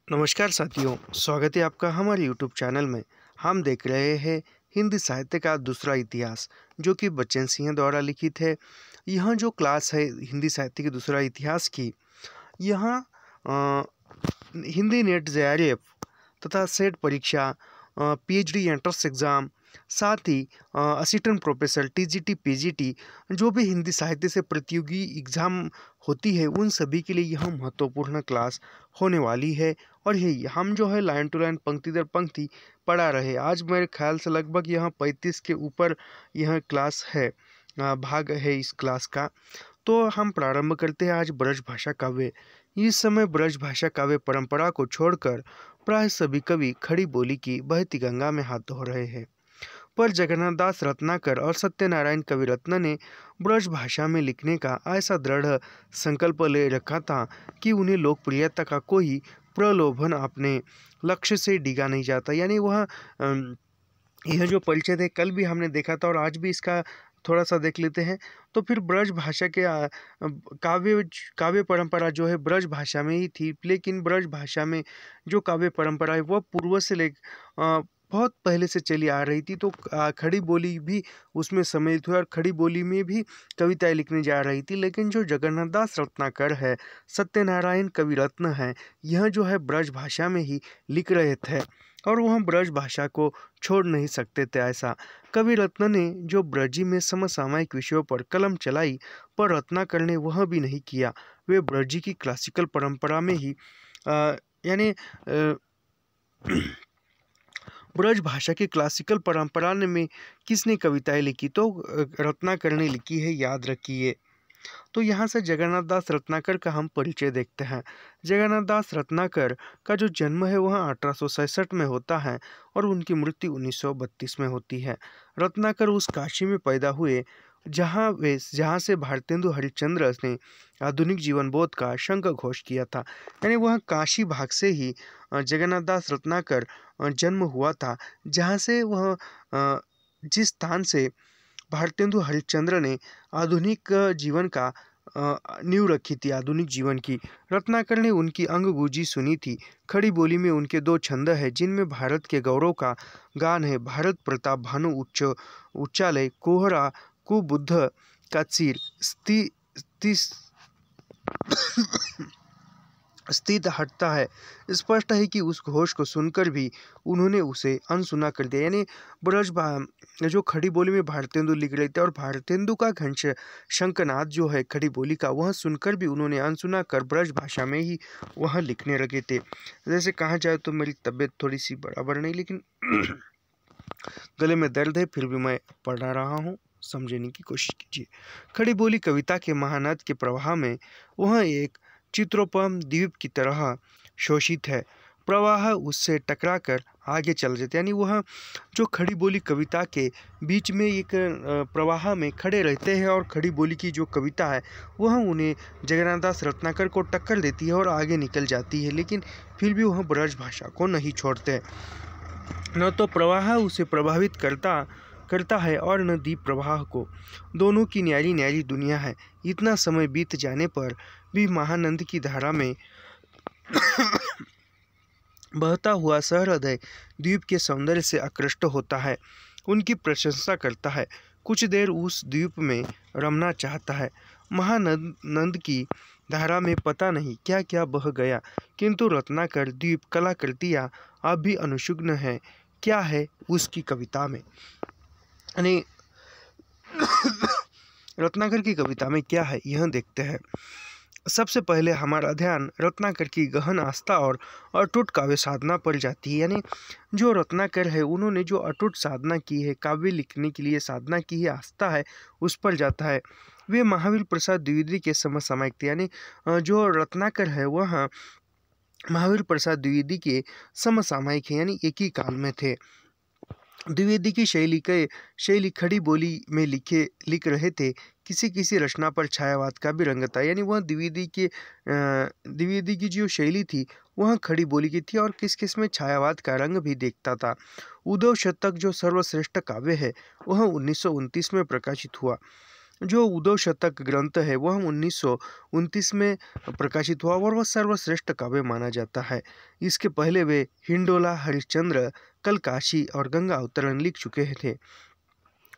नमस्कार साथियों, स्वागत है आपका हमारे यूट्यूब चैनल में। हम देख रहे हैं हिंदी साहित्य का दूसरा इतिहास, जो कि बच्चन सिंह द्वारा लिखित है। यह जो क्लास है हिंदी साहित्य के दूसरा इतिहास की, यहाँ हिंदी नेट जेआरएफ तथा सेट परीक्षा, पीएचडी एंट्रेंस एग्ज़ाम, साथ ही असिस्टेंट प्रोफेसर टीजीटी पीजीटी जो भी हिंदी साहित्य से प्रतियोगी एग्ज़ाम होती है, उन सभी के लिए यह महत्वपूर्ण क्लास होने वाली है। और यही हम जो है लाइन टू लाइन पंक्ति दर पंक्ति पढ़ा रहे। आज मेरे ख्याल से लगभग यह 35 के ऊपर यह क्लास है, भाग है इस क्लास का। तो हम प्रारंभ करते हैं आज ब्रज भाषा काव्य। इस समय ब्रज भाषा काव्य परंपरा को छोड़कर प्राय सभी कवि खड़ी बोली की बहती गंगा में हाथ धो रहे हैं। पर जगन्नाथ दास रत्नाकर और सत्यनारायण कविरत्न ने ब्रज भाषा में लिखने का ऐसा दृढ़ संकल्प ले रखा था कि उन्हें लोकप्रियता का कोई प्रलोभन अपने लक्ष्य से डिगा नहीं जाता। यानी वह यह जो परिचय है कल भी हमने देखा था और आज भी इसका थोड़ा सा देख लेते हैं। तो फिर ब्रज भाषा के काव्य परंपरा जो है ब्रज भाषा में ही थी, लेकिन ब्रज भाषा में जो काव्य परंपरा है वह पूर्व से बहुत पहले से चली आ रही थी। तो खड़ी बोली भी उसमें सम्मिलित हुई और खड़ी बोली में भी कविताएं लिखने जा रही थी। लेकिन जो जगन्नाथ दास रत्नाकर है, सत्यनारायण कविरत्न है, यह जो है ब्रज भाषा में ही लिख रहे थे और वह ब्रज भाषा को छोड़ नहीं सकते थे। ऐसा कविरत्न ने जो ब्रजी में समसामयिक विषयों पर कलम चलाई, पर रत्नाकर ने वह भी नहीं किया। वे ब्रजी की क्लासिकल परंपरा में ही यानी ब्रज भाषा की क्लासिकल परंपरा में किसने कविताएं लिखी? तो रत्नाकर ने लिखी है, याद रखिए। तो यहाँ से जगन्नाथ दास रत्नाकर का हम परिचय देखते हैं। जगन्नाथ दास रत्नाकर का जो जन्म है वह 1866 में होता है और उनकी मृत्यु 1932 में होती है। रत्नाकर उस काशी में पैदा हुए जहाँ से भारतेंदु हरिश्चंद्र ने आधुनिक जीवन बोध का शंख घोष किया था। यानी वह काशी भाग से ही जगन्नाथ दास रत्नाकर जन्म हुआ था, जहाँ से वह जिस स्थान से भारतेंदु हरिश्चंद्र ने आधुनिक जीवन का नींव रखी थी, आधुनिक जीवन की। रत्नाकर ने उनकी अंगगूंजी सुनी थी। खड़ी बोली में उनके 2 छंद है जिनमें भारत के गौरव का गान है। भारत प्रताप भानु उच्चालय कोहरा कुबुद्ध का चीर स्थित हटता है। स्पष्ट है कि उस घोष को सुनकर भी उन्होंने उसे अनसुना कर दिया। यानी जो खड़ी बोली में भारतेंदु लिख रहे थे और भारतेंदु का घंश शंखनाद जो है खड़ी बोली का, वह सुनकर भी उन्होंने अनसुना कर ब्रज भाषा में ही वह लिखने लगे थे। जैसे कहा जाए तो मेरी तबीयत थोड़ी सी बराबर नहीं, लेकिन गले में दर्द है, फिर भी मैं पढ़ रहा हूँ, समझने की कोशिश कीजिए। खड़ी बोली कविता के महानद के प्रवाह में वह एक चित्रोपम द्वीप की तरह शोषित है। प्रवाह उससे टकराकर आगे चल जाते, यानी वह जो खड़ी बोली कविता के बीच में एक प्रवाह में खड़े रहते हैं और खड़ी बोली की जो कविता है वह उन्हें जगन्नाथ दास रत्नाकर को टक्कर देती है और आगे निकल जाती है। लेकिन फिर भी वह ब्रज भाषा को नहीं छोड़ते। न तो प्रवाह उसे प्रभावित करता है और न दीप प्रवाह को। दोनों की न्यारी न्यारी दुनिया है। इतना समय बीत जाने पर भी महानंद की धारा में बहता हुआ सहृदय द्वीप के सौंदर्य से आकृष्ट होता है, उनकी प्रशंसा करता है, कुछ देर उस द्वीप में रमना चाहता है। महानंद की धारा में पता नहीं क्या क्या बह गया, किंतु रत्नाकर द्वीप कलाकृतियाँ अब भी अनुषुग्न है। क्या है उसकी कविता में, यानी रत्नाकर की कविता में क्या है, यह देखते हैं। सबसे पहले हमारा ध्यान रत्नाकर की गहन आस्था और अटूट काव्य साधना पर जाती है। यानी जो रत्नाकर है उन्होंने जो अटूट साधना की है, काव्य लिखने के लिए साधना की है, आस्था है, उस पर जाता है। वे महावीर प्रसाद द्विवेदी के समसामयिक थे। यानी जो रत्नाकर है वह महावीर प्रसाद द्विवेदी के समसामयिक है, यानी एक ही काल में थे। द्विवेदी की शैली खड़ी बोली में लिख रहे थे। किसी किसी रचना पर छायावाद का भी रंग था। यानी वह द्विवेदी की जो शैली थी वह खड़ी बोली की थी और किस किस में छायावाद का रंग भी देखता था। उद्धव शतक जो सर्वश्रेष्ठ काव्य है वह 1929 में प्रकाशित हुआ। जो उदो शतक ग्रंथ है वह 1929 में प्रकाशित हुआ और वह सर्वश्रेष्ठ काव्य माना जाता है। इसके पहले वे हिंडोला, हरिश्चंद्र, कलकाशी और गंगा अवतरण लिख चुके थे।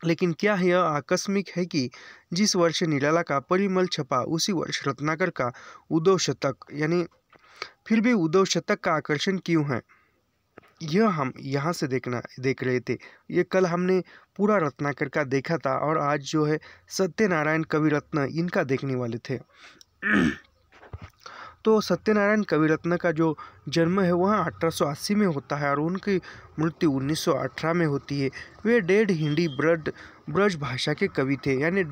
लेकिन क्या यह आकस्मिक है कि जिस वर्ष निराला का परिमल छपा उसी वर्ष रत्नाकर का उदो शतक, यानी फिर भी उदो शतक का आकर्षण क्यों है, यह हम यहाँ से देख रहे थे। ये कल हमने पूरा रत्नाकर का देखा था और आज जो है सत्यनारायण कविरत्न इनका देखने वाले थे। तो सत्यनारायण कविरत्न का जो जन्म है वह 1880 में होता है और उनकी मृत्यु 1918 में होती है। वे डेढ़ हिंदी ब्रज भाषा के कवि थे, यानी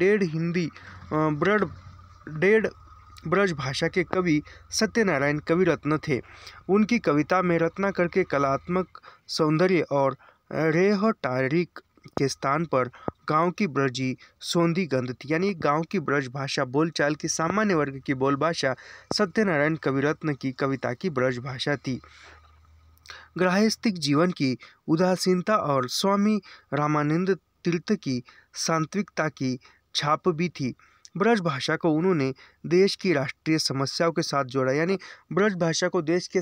डेढ़ ब्रज भाषा के कवि सत्यनारायण कविरत्न थे। उनकी कविता में रत्नाकर के कलात्मक सौंदर्य और रेहटारिक के स्थान पर गांव की ब्रजी सोंधी गंध थी, यानी गांव की ब्रज भाषा बोलचाल की सामान्य वर्ग की बोल भाषा सत्यनारायण कविरत्न की कविता की ब्रज भाषा थी। गृहस्थिक जीवन की उदासीनता और स्वामी रामानंद तीर्थ की सांत्विकता की छाप भी थी। ब्रज भाषा को उन्होंने देश की राष्ट्रीय समस्याओं के साथ जोड़ा, यानी ब्रज भाषा को देश के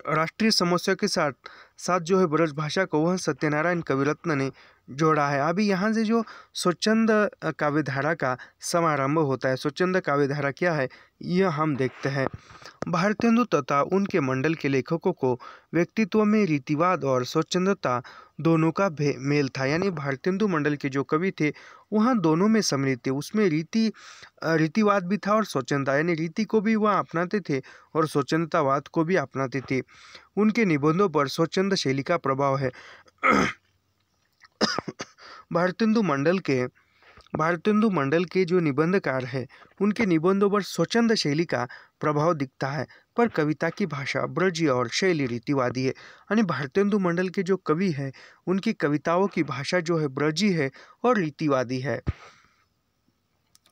राष्ट्रीय समस्या के साथ जो है ब्रज भाषा को वह सत्यनारायण कविरत्न ने जोड़ा है। अभी यहाँ से जो स्वच्छंद काव्यधारा का समारंभ होता है, स्वच्छंद काव्यधारा क्या है यह हम देखते हैं। भारतेंदु तथा उनके मंडल के लेखकों को व्यक्तित्व में रीतिवाद और स्वच्छंदता दोनों का मेल था, यानी भारतेंदु मंडल के जो कवि थे वहाँ दोनों में सम्मिलित थे। उसमें रीतिवाद भी था और स्वच्छंदता, यानी रीति को भी वह अपनाते थे और स्वच्छंदतावाद को भी अपनाते थे। उनके निबंधों पर स्वच्छंद शैली का प्रभाव है। भारतेंदु मंडल के जो निबंधकार है उनके निबंधों पर स्वच्छंद शैली का प्रभाव दिखता है, पर कविता की भाषा ब्रजी और शैली रीतिवादी है। यानी भारतेंदु मंडल के जो कवि है उनकी कविताओं की भाषा जो है ब्रजी है और रीतिवादी है।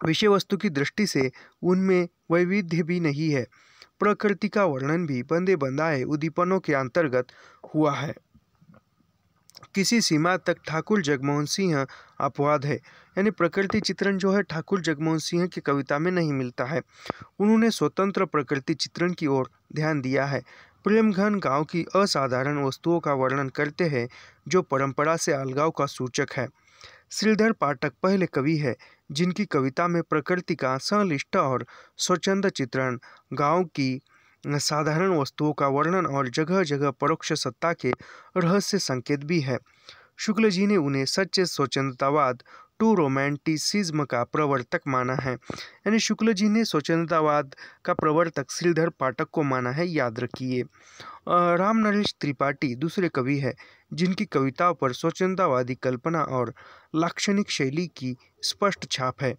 विषय वस्तु की दृष्टि से उनमें वैविध्य भी नहीं है। प्रकृति का वर्णन भी बंदे बंदाए उद्दीपनों के अंतर्गत हुआ है। किसी सीमा तक ठाकुर जगमोहन सिंह अपवाद है, यानी प्रकृति चित्रण जो है ठाकुर जगमोहन सिंह की कविता में नहीं मिलता है। उन्होंने स्वतंत्र प्रकृति चित्रण की ओर ध्यान दिया है। प्रेम घन गांव की असाधारण वस्तुओं का वर्णन करते हैं जो परंपरा से अलगाव का सूचक है। श्रीधर पाठक पहले कवि है जिनकी कविता में प्रकृति का संलिष्ट और स्वच्छंद चित्रण, गांव की साधारण वस्तुओं का वर्णन और जगह जगह परोक्ष सत्ता के रहस्य संकेत भी है। शुक्ल जी ने उन्हें सच्चे स्वच्छंदतावाद टू रोमांटिसिज्म का प्रवर्तक माना है, यानी शुक्ल जी ने स्वच्छंदतावाद का प्रवर्तक श्रीधर पाठक को माना है, याद रखिए। राम नरेश त्रिपाठी दूसरे कवि है जिनकी कविताओं पर स्वच्छंदतावादी कल्पना और लाक्षणिक शैली की स्पष्ट छाप है।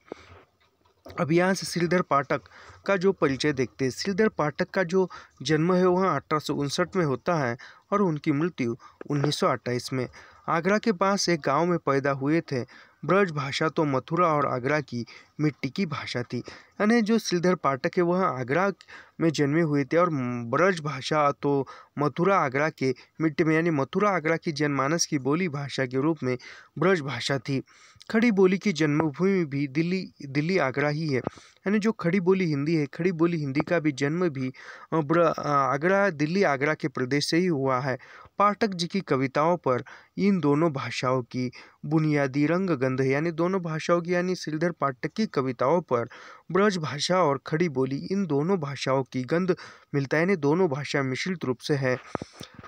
अब यहाँ से श्रीधर पाठक का जो परिचय देखते हैं। श्रीधर पाठक का जो जन्म है वह 1859 में होता है और उनकी मृत्यु 1928 में। आगरा के पास एक गांव में पैदा हुए थे। ब्रज भाषा तो मथुरा और आगरा की मिट्टी की भाषा थी, यानी जो श्रीधर पाठक है वह आगरा में जन्मे हुए थे और ब्रज भाषा तो मथुरा आगरा के मिट्टी में, यानी मथुरा आगरा की जनमानस की बोली भाषा के रूप में ब्रज भाषा थी। खड़ी बोली की जन्मभूमि भी दिल्ली आगरा ही है, यानी जो खड़ी बोली हिंदी है, खड़ी बोली हिंदी का भी जन्म भी दिल्ली आगरा के प्रदेश से ही हुआ है। पाठक जी की कविताओं पर इन दोनों भाषाओं की बुनियादी रंग गंध है, यानी दोनों भाषाओं की, यानी श्रीधर पाठक की कविताओं पर ब्रज भाषा और खड़ी बोली इन दोनों भाषाओं की गंध मिलता है, यानी दोनों भाषा मिश्रित रूप से है।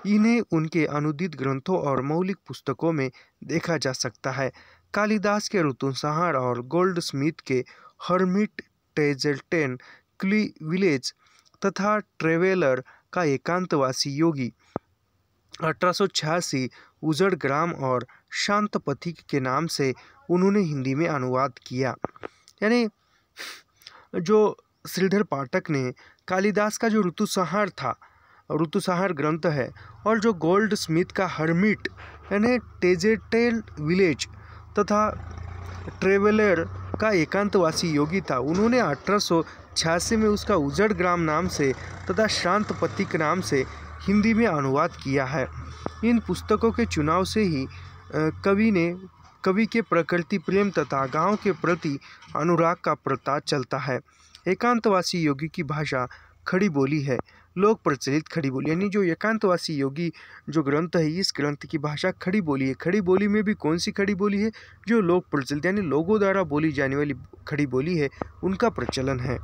इन्हें उनके अनुदित ग्रंथों और मौलिक पुस्तकों में देखा जा सकता है। कालिदास के ऋतुसंहार और गोल्डस्मिथ के हर्मिट टेजल्टेन विलेज तथा ट्रेवेलर का एकांतवासी योगी 1886 उजड़ ग्राम और शांत पथिक के नाम से उन्होंने हिंदी में अनुवाद किया। यानी जो श्रीधर पाठक ने कालिदास का जो ऋतुसंहार ग्रंथ है और जो गोल्ड स्मिथ का हर्मिट यानी टेजेटेल विलेज तथा ट्रेवेलर का एकांतवासी योगी था, उन्होंने 1886 में उसका उजड़ ग्राम नाम से तथा शांत पथिक नाम से हिंदी में अनुवाद किया है। इन पुस्तकों के चुनाव से ही कवि के प्रकृति प्रेम तथा गांव के प्रति अनुराग का पता चलता है। एकांतवासी योगी की भाषा खड़ी बोली है। लोक प्रचलित खड़ी बोली, यानी जो एकांतवासी योगी जो ग्रंथ है, इस ग्रंथ की भाषा खड़ी बोली है। खड़ी बोली में भी कौन सी खड़ी बोली है? जो लोक प्रचलित यानी लोगों द्वारा बोली जाने वाली खड़ी बोली है, उनका प्रचलन है।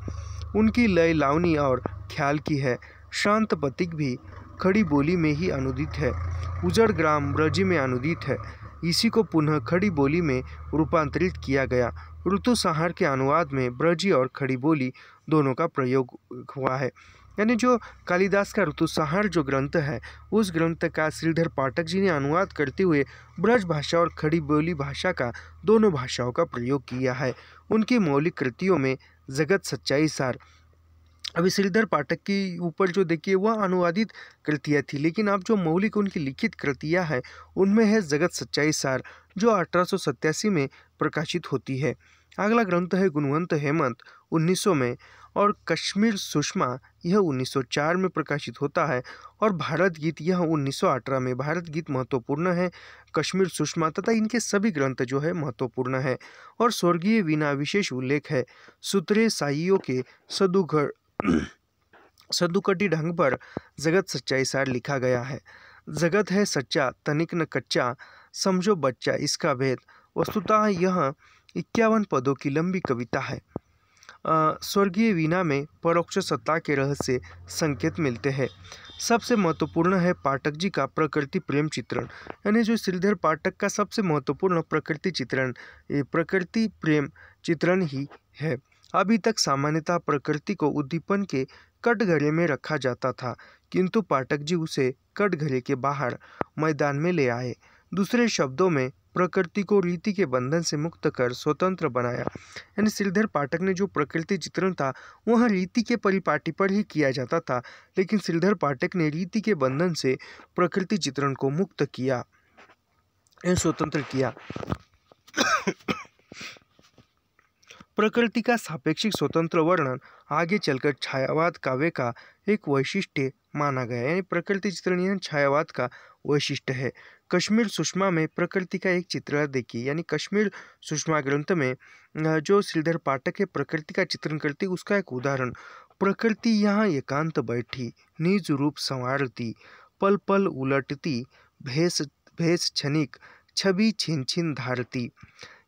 उनकी लय लावनी और ख्याल की है। शांत पथिक भी खड़ी बोली में ही अनुदित है। उजड़ ग्राम ब्रज में अनुदित है। इसी को पुनः खड़ी बोली में रूपांतरित किया गया। ऋतु संहार के अनुवाद में ब्रजी और खड़ी बोली दोनों का प्रयोग हुआ है। यानी जो कालिदास का ऋतु संहार जो ग्रंथ है, उस ग्रंथ का श्रीधर पाठक जी ने अनुवाद करते हुए ब्रज भाषा और खड़ी बोली भाषा का दोनों भाषाओं का प्रयोग किया है। उनकी मौलिक कृतियों में जगत सच्चाई सार, अभी श्रीधर पाठक की ऊपर जो देखिए वह अनुवादित कृतियाँ थी, लेकिन अब जो मौलिक उनकी लिखित कृतियाँ हैं उनमें है जगत सच्चाई सार, जो 1887 में प्रकाशित होती है। अगला ग्रंथ है गुणवंत हेमंत 1900 में, और कश्मीर सुषमा यह 1904 में प्रकाशित होता है, और भारत गीत यह 1918 में। भारत गीत महत्वपूर्ण है, कश्मीर सुषमा तथा इनके सभी ग्रंथ जो है महत्वपूर्ण है। और स्वर्गीय वीणा विशेष उल्लेख है। सूत्रे साइयों के सदुकटी ढंग पर जगत सच्चाई सार लिखा गया है। जगत है सच्चा, तनिक न कच्चा, समझो बच्चा इसका भेद। वस्तुतः यह 51 पदों की लंबी कविता है। स्वर्गीय वीणा में परोक्ष सत्ता के रहस्य संकेत मिलते हैं। सबसे महत्वपूर्ण है पाठक जी का प्रकृति प्रेम चित्रण, यानी जो श्रीधर पाठक का सबसे महत्वपूर्ण प्रकृति चित्रण, ये प्रकृति प्रेम चित्रण ही है। अभी तक सामान्यतः प्रकृति को उद्दीपन के कटघरे में रखा जाता था, किंतु पाठक जी उसे कटघरे के बाहर मैदान में ले आए। दूसरे शब्दों में प्रकृति को रीति के बंधन से मुक्त कर स्वतंत्र बनाया। यानी श्रीधर पाठक ने जो प्रकृति चित्रण था वह रीति के परिपाटी पर ही किया जाता था, लेकिन श्रीधर पाठक ने रीति के बंधन से प्रकृति चित्रण को मुक्त किया, स्वतंत्र किया। प्रकृति का सापेक्षिक स्वतंत्र वर्णन आगे चलकर छायावाद काव्य का एक वैशिष्ट्य माना गया, यानी प्रकृति चित्रण यह छायावाद का वैशिष्ट्य है। कश्मीर सुषमा में प्रकृति का एक चित्र देखिए, यानी कश्मीर सुषमा ग्रंथ में जो श्रीधर पाठक है प्रकृति का चित्रण करती, उसका एक उदाहरण। प्रकृति यहाँ एकांत बैठी, निज रूप संवारती, पल पल उलटती, भेष भेष क्षणिक, छवि छिन छिन धारती।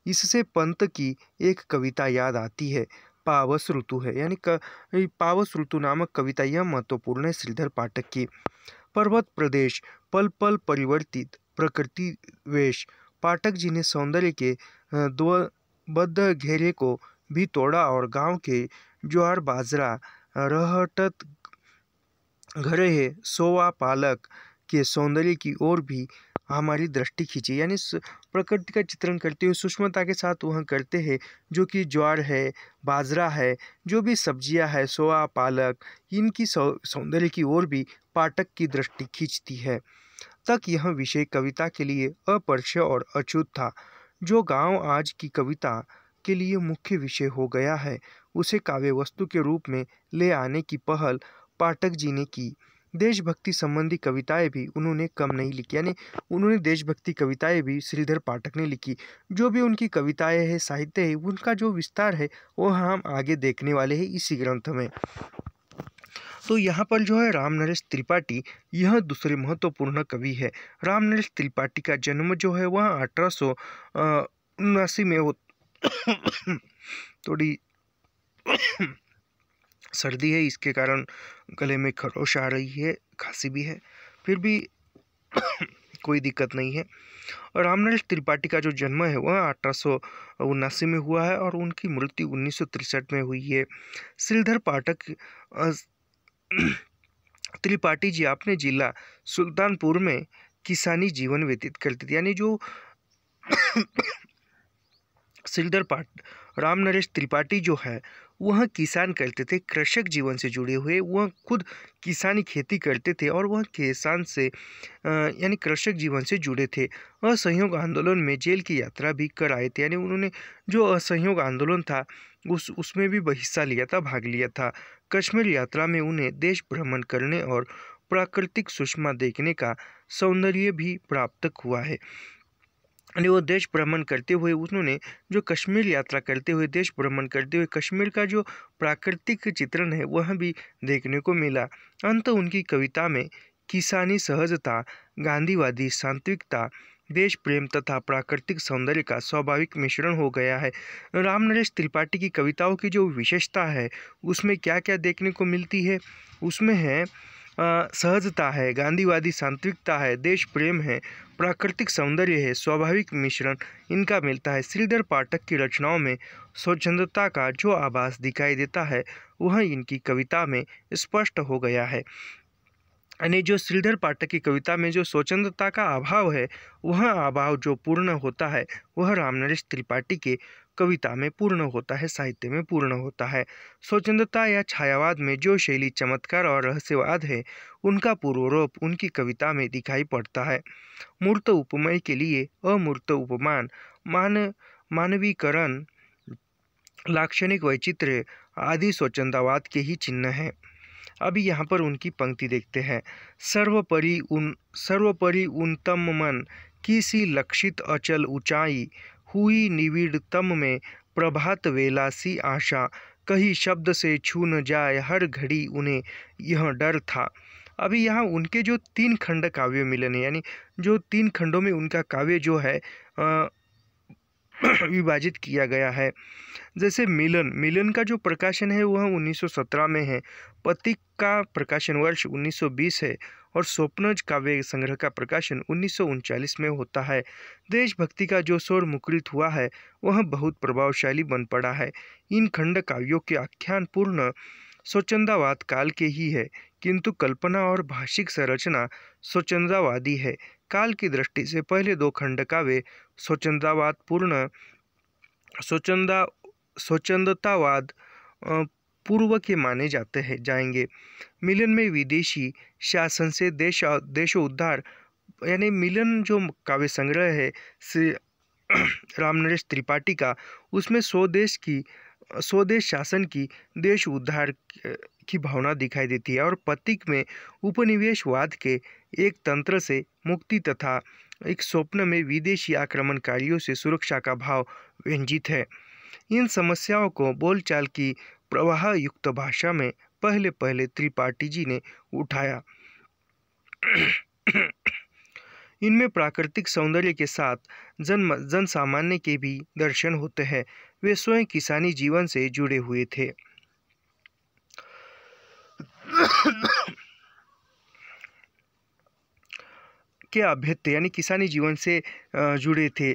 इससे पंत की एक कविता याद आती है, पावस ऋतु है, यानी पावस ऋतु नामक कविता यह महत्वपूर्ण है श्रीधर पाठक की। पर्वत प्रदेश, पल पल परिवर्तित प्रकृति वेश। पाठक जी ने सौंदर्य के बद्ध घेरे को भी तोड़ा और गांव के ज्वार बाजरा रहटत घरे है सोवा पालक के सौंदर्य की ओर भी हमारी दृष्टि खींची। यानी प्रकृति का चित्रण करते हुए सूक्ष्मता के साथ वह करते हैं, जो कि ज्वार है, बाजरा है, जो भी सब्जियां है, सोआ पालक, इनकी सौंदर्य की ओर भी पाठक की दृष्टि खींचती है। तक यह विषय कविता के लिए अपरिचय और अछूत था। जो गांव आज की कविता के लिए मुख्य विषय हो गया है, उसे काव्य वस्तु के रूप में ले आने की पहल पाठक जी ने की। देशभक्ति संबंधी कविताएं भी उन्होंने कम नहीं लिखी, यानी उन्होंने देशभक्ति कविताएं भी श्रीधर पाठक ने लिखी। जो भी उनकी कविताएं हैं, साहित्य है, उनका जो विस्तार है वो हम आगे देखने वाले हैं इसी ग्रंथ में। तो यहाँ पर जो है रामनरेश त्रिपाठी यह दूसरे महत्वपूर्ण कवि है। रामनरेश त्रिपाठी का जन्म जो है वह 1879 में हो थोड़ी सर्दी है, इसके कारण गले में खरोश आ रही है, खांसी भी है, फिर भी कोई दिक्कत नहीं है। और रामनरेश त्रिपाठी का जो जन्म है वह 1879 में हुआ है और उनकी मृत्यु 1963 में हुई है। श्रीधर पाठक त्रिपाठी जी अपने जिला सुल्तानपुर में किसानी जीवन व्यतीत करते थे, यानी जो श्रीधर रामनरेश त्रिपाठी जो है वह किसान करते थे, कृषक जीवन से जुड़े हुए, वह खुद किसानी खेती करते थे और वह किसान से यानी कृषक जीवन से जुड़े थे। असहयोग आंदोलन में जेल की यात्रा भी कर आए थे, यानी उन्होंने जो असहयोग आंदोलन था उसमें भी हिस्सा लिया था, भाग लिया था। कश्मीर यात्रा में उन्हें देश भ्रमण करने और प्राकृतिक सुषमा देखने का सौंदर्य भी प्राप्त हुआ है। यानी वो देश भ्रमण करते हुए उन्होंने जो कश्मीर यात्रा करते हुए देश भ्रमण करते हुए कश्मीर का जो प्राकृतिक चित्रण है वह भी देखने को मिला। अंत उनकी कविता में किसानी सहजता, गांधीवादी सात्विकता, देश प्रेम तथा प्राकृतिक सौंदर्य का स्वाभाविक मिश्रण हो गया है। रामनरेश त्रिपाठी की कविताओं की जो विशेषता है उसमें क्या क्या देखने को मिलती है, उसमें है सहजता है, गांधीवादी सात्विकता है, देश प्रेम है, प्राकृतिक सौंदर्य है, स्वाभाविक मिश्रण इनका मिलता है। श्रीधर पाठक की रचनाओं में स्वच्छंदता का जो आभास दिखाई देता है वह इनकी कविता में स्पष्ट हो गया है। यानी जो श्रीधर पाठक की कविता में जो स्वच्छंदता का अभाव है वह अभाव जो पूर्ण होता है वह रामनरेश त्रिपाठी के कविता में पूर्ण होता है, साहित्य में पूर्ण होता है। स्वच्छंदता या छायावाद में जो शैली चमत्कार और रहस्यवाद है उनका पूर्वरूप उनकी कविता में दिखाई पड़ता है। मूर्त उपमेय के लिए अमूर्त उपमान, मानवीकरण, लाक्षणिक वैचित्र्य आदि स्वच्छंदवाद के ही चिन्ह हैं। अभी यहाँ पर उनकी पंक्ति देखते हैं। सर्वोपरि उन्नतम मन की सी लक्षित अचल ऊंचाई, हुई निविड़ तम में प्रभात वेला सी आशा, कहीं शब्द से छू न जाए हर घड़ी उन्हें यह डर था। अभी यहाँ उनके जो 3 खंड काव्य मिलन है, यानी जो 3 खंडों में उनका काव्य जो है विभाजित किया गया है। जैसे मिलन का जो प्रकाशन है वह 1917 में है, पथिक का प्रकाशन वर्ष 1920 है और स्वप्नज काव्य संग्रह का प्रकाशन 1939 में होता है। देशभक्ति का जो स्वर मुखरित हुआ है वह बहुत प्रभावशाली बन पड़ा है। इन खंड काव्यों के आख्यान पूर्ण स्वच्छंदवाद काल के ही है, किंतु कल्पना और भाषिक संरचना स्वच्छंदवादी है। काल की दृष्टि से पहले 2 खंड काव्य स्वच्छंदवाद पूर्ण स्वच्छंदतावाद पूर्व के माने जाएंगे। मिलन में विदेशी शासन से देशोद्धार, यानी मिलन जो काव्य संग्रह है रामनरेश त्रिपाठी का, उसमें स्वदेश शासन की देश उद्धार की भावना दिखाई देती है और पथिक में उपनिवेशवाद के एक तंत्र से मुक्ति तथा एक स्वप्न में विदेशी आक्रमणकारियों से सुरक्षा का भाव व्यंजित है। इन समस्याओं को बोलचाल की प्रवाह युक्त भाषा में पहले त्रिपाठी जी ने उठाया। इनमें प्राकृतिक सौंदर्य के साथ जन सामान्य के भी दर्शन होते हैं। वे स्वयं किसानी जीवन से जुड़े हुए थे। के अभ्यस्त यानी किसानी जीवन से जुड़े थे।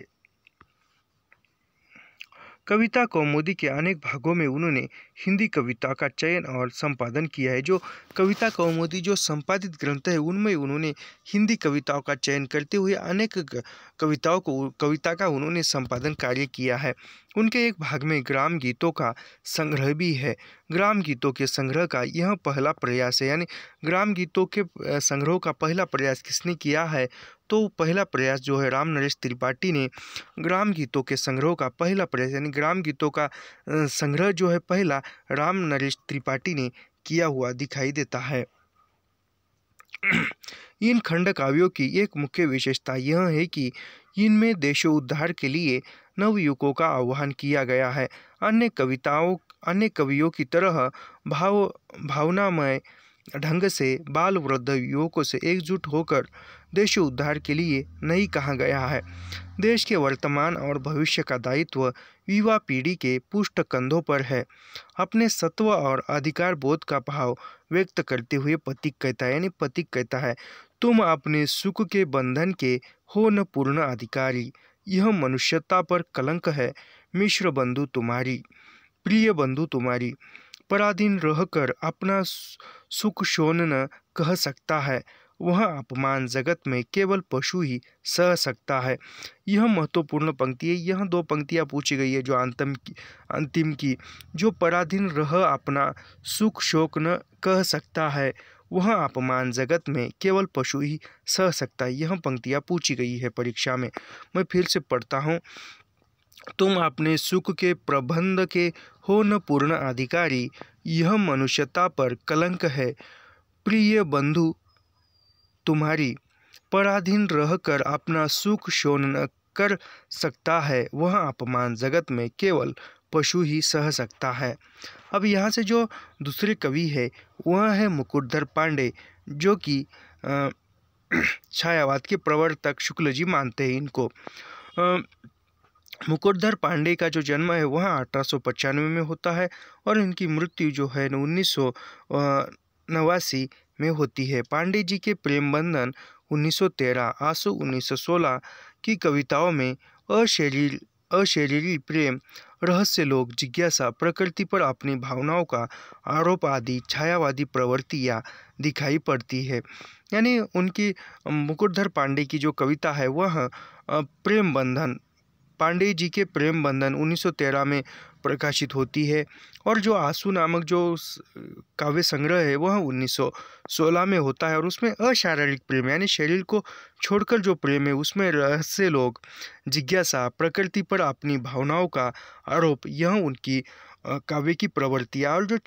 कविता कौमुदी के अनेक भागों में उन्होंने हिंदी कविता का चयन और संपादन किया है। जो कविता कौमुदी जो संपादित ग्रंथ है उनमें उन्होंने हिंदी कविताओं का चयन करते हुए अनेक कविता का उन्होंने संपादन कार्य किया है। उनके एक भाग में ग्राम गीतों का संग्रह भी है। ग्राम गीतों के संग्रह का यह पहला प्रयास है, यानी ग्राम गीतों के संग्रह का पहला प्रयास किसने किया है, तो पहला प्रयास जो है रामनरेश त्रिपाठी ने ग्राम गीतों के संग्रह का पहला प्रयास, यानी ग्राम गीतों का संग्रह जो है पहला रामनरेश त्रिपाठी ने किया हुआ दिखाई देता है। इन खंड काव्यों की एक मुख्य विशेषता यह है कि इनमें देशोद्धार के लिए नवयुगों का आह्वान किया गया है। अन्य कवियों की तरह भावनामय ढंग से बाल वृद्ध युवकों से एकजुट होकर देशोद्धार के लिए नहीं कहा गया है। देश के वर्तमान और भविष्य का दायित्व युवा पीढ़ी के पुष्ट कंधों पर है। अपने सत्व और अधिकार बोध का भाव व्यक्त करते हुए पथिक कहता है, तुम अपने सुख के बंधन के हो न पूर्ण अधिकारी, यह मनुष्यता पर कलंक है। मिश्र बंधु तुम्हारी, प्रिय बंधु तुम्हारी, पराधीन रहकर अपना सुख शोन न कह सकता है, वह अपमान जगत में केवल पशु ही सह सकता है। यह महत्वपूर्ण पंक्ति है। यह 2 पंक्तियां पूछी गई है जो अंतिम की, जो पराधीन रह अपना सुख शोक न कह सकता है, वह अपमान जगत में केवल पशु ही सह सकता है। यह पंक्तियां पूछी गई है परीक्षा में। मैं फिर से पढ़ता हूँ। तुम अपने सुख के प्रबंध के हो न पूर्ण अधिकारी, यह मनुष्यता पर कलंक है। प्रिय बंधु तुम्हारी, पराधीन रहकर अपना सुख शोन न कर सकता है वह अपमान जगत में केवल पशु ही सह सकता है। अब यहाँ से जो दूसरे कवि है वह है मुकुटधर पांडे, जो कि छायावाद के प्रवर्तक शुक्ल जी मानते हैं इनको। मुकुटधर पांडे का जो जन्म है वह 1895 में होता है और इनकी मृत्यु जो है 1989 में होती है। पांडे जी के प्रेम बंधन 1913, आंसू 1916 की कविताओं में अशरीरी प्रेम, रहस्य लोक, जिज्ञासा, प्रकृति पर अपनी भावनाओं का आरोप आदि छायावादी प्रवृत्तियाँ दिखाई पड़ती है। यानी उनकी मुकुटधर पांडे की जो कविता है वह प्रेम बंधन, पांडे जी के प्रेम बंधन 1913 में प्रकाशित होती है और जो आंसू नामक जो काव्य संग्रह है वह 1916 में होता है और उसमें अशारीरिक प्रेम यानी शरीर को छोड़कर जो प्रेम है उसमें रहस्य लोक, जिज्ञासा, प्रकृति पर अपनी भावनाओं का आरोप, यह उनकी काव्य की प्रवृत्तियाँ और जो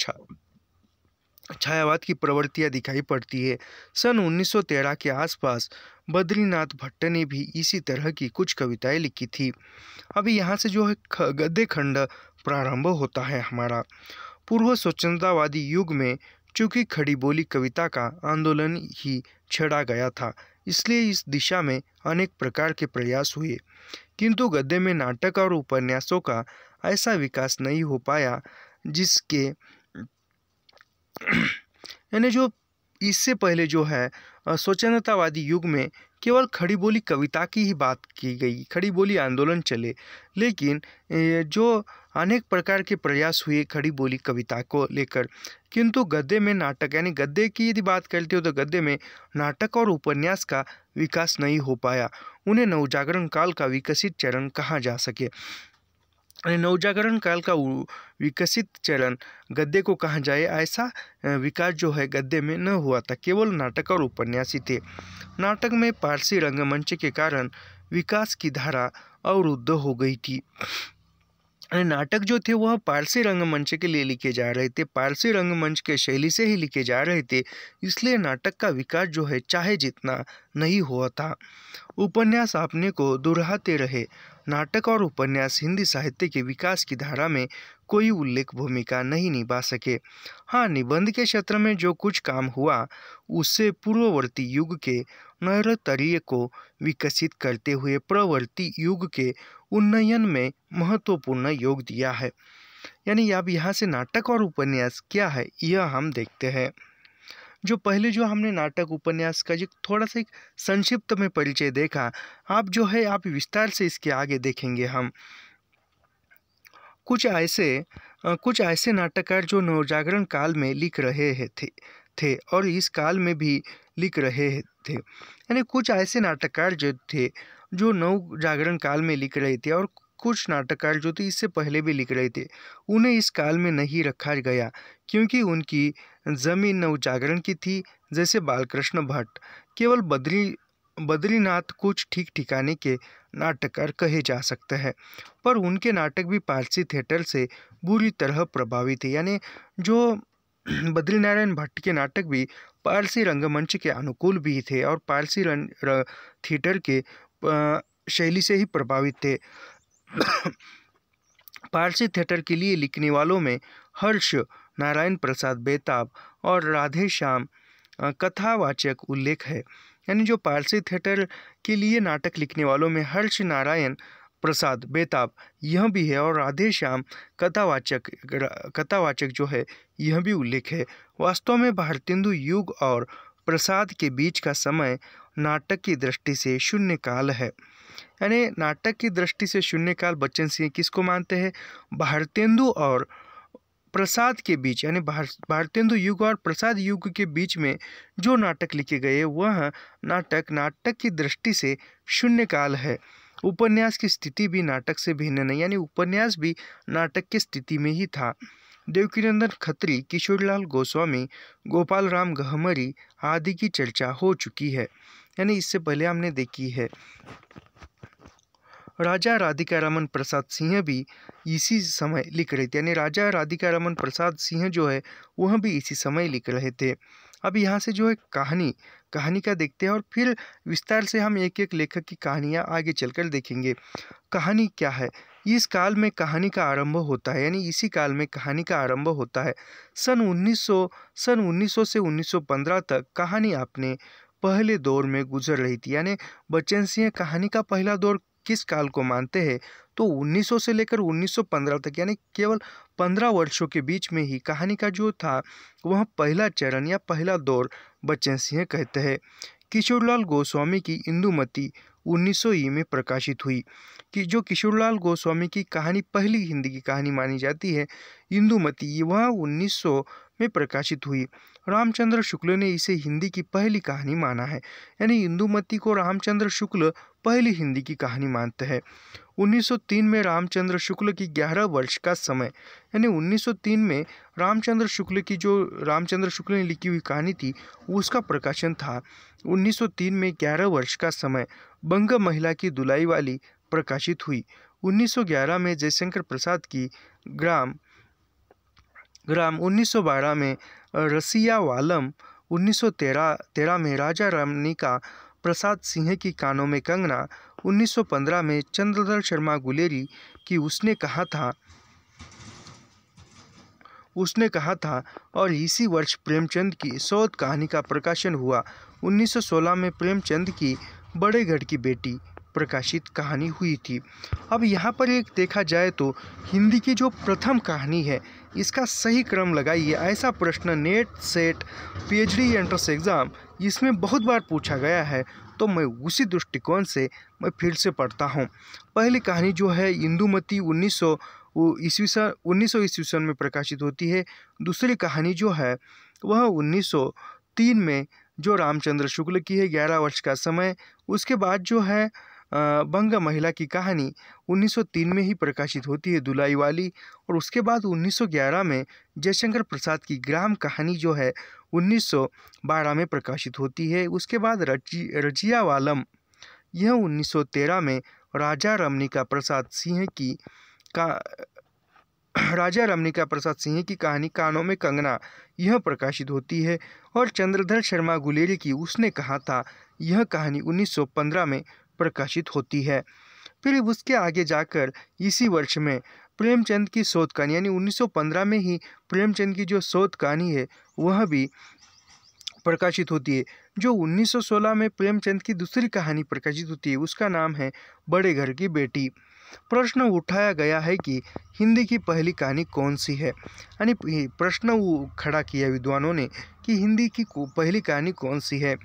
छायावाद की प्रवृत्तियाँ दिखाई पड़ती है। सन 1913 के आसपास बद्रीनाथ भट्ट ने भी इसी तरह की कुछ कविताएं लिखी थी। अभी यहाँ से जो है गद्य खंड प्रारंभ होता है हमारा। पूर्व स्वतंत्रतावादी युग में चूंकि खड़ी बोली कविता का आंदोलन ही छेड़ा गया था, इसलिए इस दिशा में अनेक प्रकार के प्रयास हुए, किंतु गद्य में नाटक और उपन्यासों का ऐसा विकास नहीं हो पाया जिसके यानी जो इससे पहले जो है स्वतंत्रतावादी युग में केवल खड़ी बोली कविता की ही बात की गई, खड़ी बोली आंदोलन चले, लेकिन जो अनेक प्रकार के प्रयास हुए खड़ी बोली कविता को लेकर, किंतु गद्य में नाटक यानी गद्य की यदि बात करते हो तो गद्य में नाटक और उपन्यास का विकास नहीं हो पाया। उन्हें नवजागरण काल का विकसित चरण कहा जा सके। नवजागरण काल का विकसित चरण गद्य को कहा जाए, ऐसा विकास जो है गद्य में न हुआ था, केवल नाटक और उपन्यास ही थे। नाटक में पारसी रंगमंच के कारण विकास की धारा अवरुद्ध हो गई थी। नाटक जो थे वह पारसी रंगमंच के लिए लिखे जा रहे थे, पारसी रंगमंच के शैली से ही लिखे जा रहे थे, इसलिए नाटक का विकास जो है चाहे जितना नहीं हुआ था। उपन्यास अपने को दोहराते रहे। नाटक और उपन्यास हिंदी साहित्य के विकास की धारा में कोई उल्लेख भूमिका नहीं निभा सके। हाँ, निबंध के क्षेत्र में जो कुछ काम हुआ उससे पूर्ववर्ती युग के नैरतर्य को विकसित करते हुए प्रवर्ती युग के उन्नयन में महत्वपूर्ण योग दिया है। यानी अब यहाँ से नाटक और उपन्यास क्या है यह हम देखते हैं। जो पहले जो हमने नाटक उपन्यास का जो थोड़ा सा एक संक्षिप्त में परिचय देखा, आप जो है आप विस्तार से इसके आगे देखेंगे हम। कुछ ऐसे नाटककार जो नवजागरण काल में लिख रहे थे और इस काल में भी लिख रहे थे, यानी कुछ ऐसे नाटककार जो थे जो नवजागरण काल में लिख रहे थे और कुछ नाटककार जो थे इससे पहले भी लिख रहे थे, उन्हें इस काल में नहीं रखा गया क्योंकि उनकी जमीन नवजागरण की थी। जैसे बालकृष्ण भट्ट, केवल बद्रीनाथ कुछ ठीक ठिकाने के नाटककार कहे जा सकते हैं, पर उनके नाटक भी पारसी थिएटर से बुरी तरह प्रभावित है। यानी जो बद्रीनारायण भट्ट के नाटक भी पारसी रंगमंच के अनुकूल भी थे और पारसी थिएटर के शैली से ही प्रभावित थे। पारसी थिएटर के लिए लिखने वालों में हर्ष नारायण प्रसाद बेताब और राधे श्याम कथावाचक उल्लेख है। यानी जो पारसी थिएटर के लिए नाटक लिखने वालों में हर्ष नारायण प्रसाद बेताब यह भी है और राधे श्याम कथावाचक जो है यह भी उल्लेख है। वास्तव में भारतेंदु युग और प्रसाद के बीच का समय नाटक की दृष्टि से शून्य काल है। यानी नाटक की दृष्टि से शून्य काल बच्चन सिंह किसको मानते हैं? भारतेंदु और प्रसाद के बीच, यानी भारतेंदु युग और प्रसाद युग के बीच में जो नाटक लिखे गए वह नाटक की दृष्टि से शून्य काल है। उपन्यास की स्थिति भी नाटक से भिन्न नहीं, यानी उपन्यास भी नाटक की स्थिति में ही था। देवकीनंदन खत्री, किशोरीलाल गोस्वामी, गोपाल राम गहमरी आदि की चर्चा हो चुकी है, यानी इससे पहले हमने देखी है। राजा राधिकारामन प्रसाद सिंह भी इसी समय लिख रहे थे, यानी राजा राधिकारामन प्रसाद सिंह जो है वह भी इसी समय लिख रहे थे। अब यहाँ से जो है कहानी का देखते हैं और फिर विस्तार से हम एक एक लेखक की कहानियाँ आगे चलकर देखेंगे। कहानी क्या है? इस काल में कहानी का आरंभ होता है, यानी इसी काल में कहानी का आरंभ होता है। सन 1900 से 1915 तक कहानी अपने पहले दौर में गुजर रही थी। यानी बच्चन सिंह कहानी का पहला दौर किस काल को मानते हैं? तो 1900 से लेकर 1915 तक, यानी केवल 15 वर्षों के बीच में ही कहानी का जो था वह पहला चरण या पहला दौर बच्चन सिंह कहते हैं। किशोरलाल गोस्वामी की इंदुमती 1900 ई में प्रकाशित हुई। कि जो किशोरलाल गोस्वामी की कहानी पहली हिंदी की कहानी मानी जाती है, इंदुमती, वह 1900 में प्रकाशित हुई। रामचंद्र शुक्ल ने इसे हिंदी की पहली कहानी माना है, यानी इंदुमती को रामचंद्र शुक्ल पहली हिंदी की कहानी मानते हैं। 1903 में रामचंद्र शुक्ल की 11 वर्ष का समय, यानी 1903 में रामचंद्र शुक्ल ने लिखी हुई कहानी थी उसका प्रकाशन था। 1903 में 11 वर्ष का समय बंग महिला की दुलाई वाली प्रकाशित हुई। 1911 में जयशंकर प्रसाद की ग्राम 1912 में रसिया वालम, 1913 में राजा रमणिका प्रसाद सिंह की कानों में कंगना, 1915 में चंद्रधर शर्मा गुलेरी की उसने कहा था और इसी वर्ष प्रेमचंद की सौत कहानी का प्रकाशन हुआ। 1916 में प्रेमचंद की बड़े गढ़ की बेटी प्रकाशित कहानी हुई थी। अब यहाँ पर एक देखा जाए तो हिंदी की जो प्रथम कहानी है इसका सही क्रम लगाइए, ऐसा प्रश्न net, set, PhD entrance exam इसमें बहुत बार पूछा गया है, तो मैं उसी दृष्टिकोण से मैं फिर से पढ़ता हूँ। पहली कहानी जो है इंदुमती 1900 ईस्वी सन में प्रकाशित होती है। दूसरी कहानी जो है वह 1903 में जो रामचंद्र शुक्ल की है, 11 वर्ष का समय। उसके बाद जो है बंग महिला की कहानी 1903 में ही प्रकाशित होती है, दुलाई वाली। और उसके बाद 1911 में जयशंकर प्रसाद की ग्राम कहानी जो है 1912 में प्रकाशित होती है। उसके बाद रजिया वालम, यह 1913 में राजा रमणिका प्रसाद सिंह की कहानी कानों में कंगना, यह प्रकाशित होती है। और चंद्रधर शर्मा गुलेरी की उसने कहा था, यह कहानी 1915 में प्रकाशित होती है। फिर उसके आगे जाकर इसी वर्ष में प्रेमचंद की शोध कहानी, यानी 1915 में ही प्रेमचंद की जो शोध कहानी है वह भी प्रकाशित होती है। जो 1916 में प्रेमचंद की दूसरी कहानी प्रकाशित होती है उसका नाम है बड़े घर की बेटी। प्रश्न उठाया गया है कि हिंदी की पहली कहानी कौन सी है, यानी प्रश्न खड़ा किया विद्वानों ने कि हिंदी की पहली कहानी कौन सी है।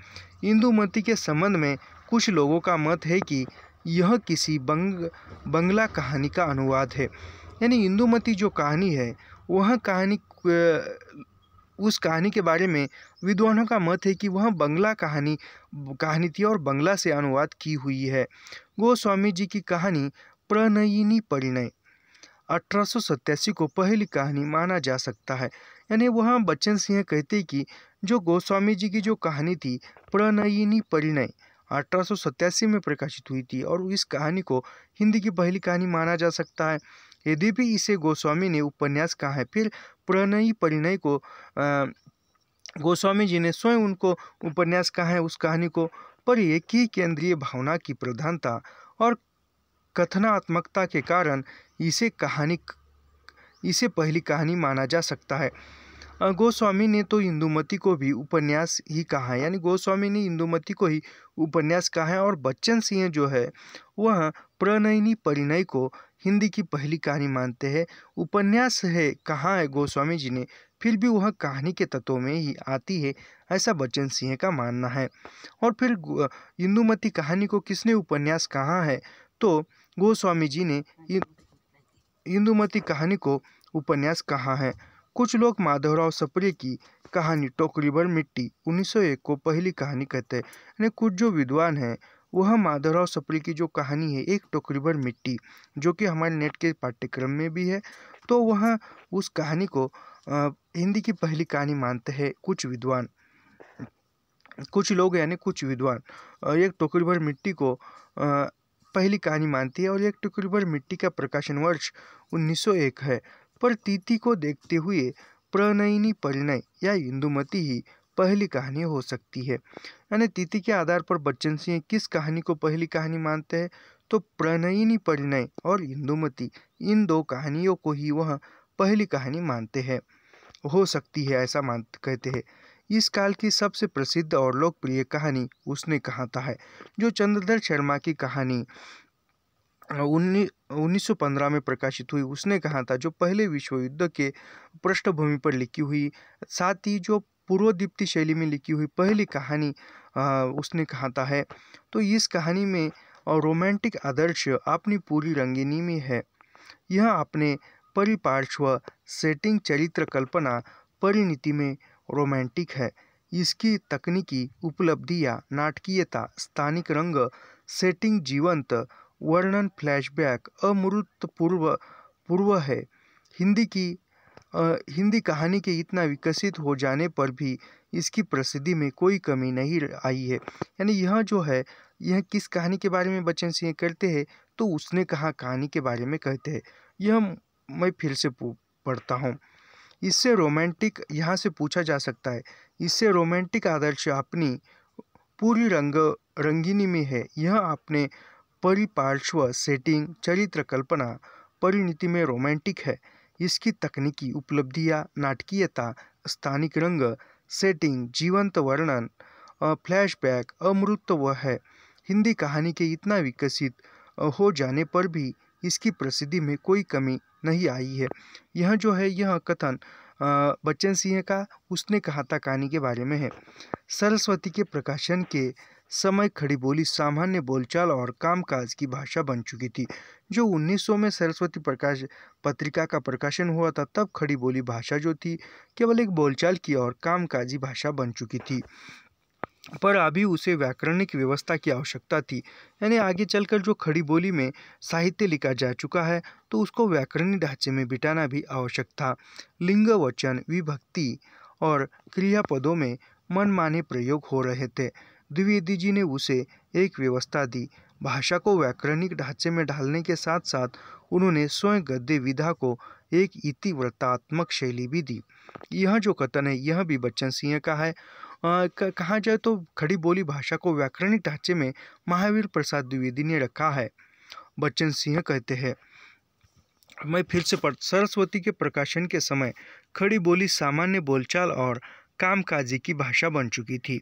इंदुमती के संबंध में कुछ लोगों का मत है कि यह किसी बंगला कहानी का अनुवाद है, यानी इंदुमती जो कहानी है वह उस कहानी के बारे में विद्वानों का मत है कि वह बंगला कहानी थी और बंगला से अनुवाद की हुई है। गोस्वामी जी की कहानी प्रणयिनी परिणय 1887 को पहली कहानी माना जा सकता है, यानी वह बच्चन सिंह कहते कि जो गोस्वामी जी की जो कहानी थी प्रणयिनी परिणय 1887 में प्रकाशित हुई थी और इस कहानी को हिंदी की पहली कहानी माना जा सकता है। यद्यपि इसे गोस्वामी ने उपन्यास कहा है, फिर प्रणयी परिणय को गोस्वामी जी ने स्वयं उनको उपन्यास कहा है उस कहानी को, पर एक ही केंद्रीय भावना की प्रधानता और कथनात्मकता के कारण इसे पहली कहानी माना जा सकता है। गोस्वामी ने तो इंदुमती को भी उपन्यास ही कहा है, यानी गोस्वामी ने इंदुमती को ही उपन्यास कहा है और बच्चन सिंह जो है वह प्रणयिनी परिणय को हिंदी की पहली कहानी मानते हैं। उपन्यास है कहा है गोस्वामी जी ने, फिर भी वह कहानी के तत्वों में ही आती है, ऐसा बच्चन सिंह का मानना है। और फिर इंदुमती कहानी को किसने उपन्यास कहा है, तो गोस्वामी जी ने इंदुमती कहानी को उपन्यास कहा है। कुछ लोग माधवराव सप्रे की कहानी टोकरी भर मिट्टी 1901 को पहली कहानी कहते हैं, यानी कुछ जो विद्वान हैं वह माधवराव सप्रे की जो कहानी है एक टोकरी भर मिट्टी, जो कि हमारे नेट के पाठ्यक्रम में भी है, तो वह उस कहानी को हिंदी की पहली कहानी मानते हैं कुछ विद्वान, कुछ लोग यानी कुछ विद्वान एक टोकरी भर मिट्टी को पहली कहानी मानती है और एक टोकरी भर मिट्टी का प्रकाशन वर्ष 1901 है। पर तिथि को देखते हुए प्रणयिनी परिणय या इंदुमती ही पहली कहानी हो सकती है। यानी तिथि के आधार पर बच्चन सिंह किस कहानी को पहली कहानी मानते हैं, तो प्रणयिनी परिणय और इंदुमती, इन दो कहानियों को ही वह पहली कहानी मानते हैं, हो सकती है, ऐसा कहते हैं। इस काल की सबसे प्रसिद्ध और लोकप्रिय कहानी उसने कहा था है, जो चंद्रधर शर्मा की कहानी 1915 में प्रकाशित हुई। उसने कहा था, जो पहले विश्व युद्ध के पृष्ठभूमि पर लिखी हुई, साथ ही जो पूर्वदीप्ति शैली में लिखी हुई पहली कहानी उसने कहा था है। तो इस कहानी में रोमांटिक आदर्श अपनी पूरी रंगीनी में है। यह अपने परिपार्श्व सेटिंग, चरित्र कल्पना, परिणति में रोमांटिक है। इसकी तकनीकी उपलब्धियां, नाटकीयता, स्थानिक रंग, सेटिंग, जीवंत वर्णन, फ्लैशबैक अमूर्तपूर्व है। हिंदी कहानी के इतना विकसित हो जाने पर भी इसकी प्रसिद्धि में कोई कमी नहीं आई है। यानी यह जो है, यह किस कहानी के बारे में बच्चन सिंह कहते हैं, तो उसने कहा कहानी के बारे में कहते हैं। यह मैं फिर से पढ़ता हूँ। इससे रोमांटिक, यहाँ से पूछा जा सकता है, इससे रोमांटिक आदर्श अपनी पूरी रंगीनी में है। यह अपने परिपार्श्व सेटिंग, चरित्र कल्पना, परिणति में रोमांटिक है। इसकी तकनीकी उपलब्धियां, नाटकीयता, स्थानिक रंग, सेटिंग, जीवंत वर्णन, फ्लैशबैक अमूर्तपूर्व है। हिंदी कहानी के इतना विकसित हो जाने पर भी इसकी प्रसिद्धि में कोई कमी नहीं आई है। यह जो है, यह कथन बच्चन सिंह का उसने कहा था कहानी के बारे में है। सरस्वती के प्रकाशन के समय खड़ी बोली सामान्य बोलचाल और कामकाज की भाषा बन चुकी थी। जो 1900 में सरस्वती प्रकाश पत्रिका का प्रकाशन हुआ था, तब खड़ी बोली भाषा जो थी केवल एक बोलचाल की और कामकाजी भाषा बन चुकी थी, पर अभी उसे व्याकरणिक व्यवस्था की आवश्यकता थी। यानी आगे चलकर जो खड़ी बोली में साहित्य लिखा जा चुका है, तो उसको व्याकरणिक ढांचे में बिठाना भी आवश्यक था। लिंग, वचन, विभक्ति और क्रियापदों में मनमाने प्रयोग हो रहे थे। द्विवेदी जी ने उसे एक व्यवस्था दी। भाषा को व्याकरणिक ढांचे में ढालने के साथ साथ उन्होंने स्वयं गद्य विधा को एक इतिवृत्तात्मक शैली भी दी। यह जो कथन है, यह भी बच्चन सिंह का है। कहा जाए तो खड़ी बोली भाषा को व्याकरणिक ढांचे में महावीर प्रसाद द्विवेदी ने रखा है। बच्चन सिंह कहते हैं, मैं फिर से सरस्वती के प्रकाशन के समय खड़ी बोली सामान्य बोलचाल और कामकाजी की भाषा बन चुकी थी,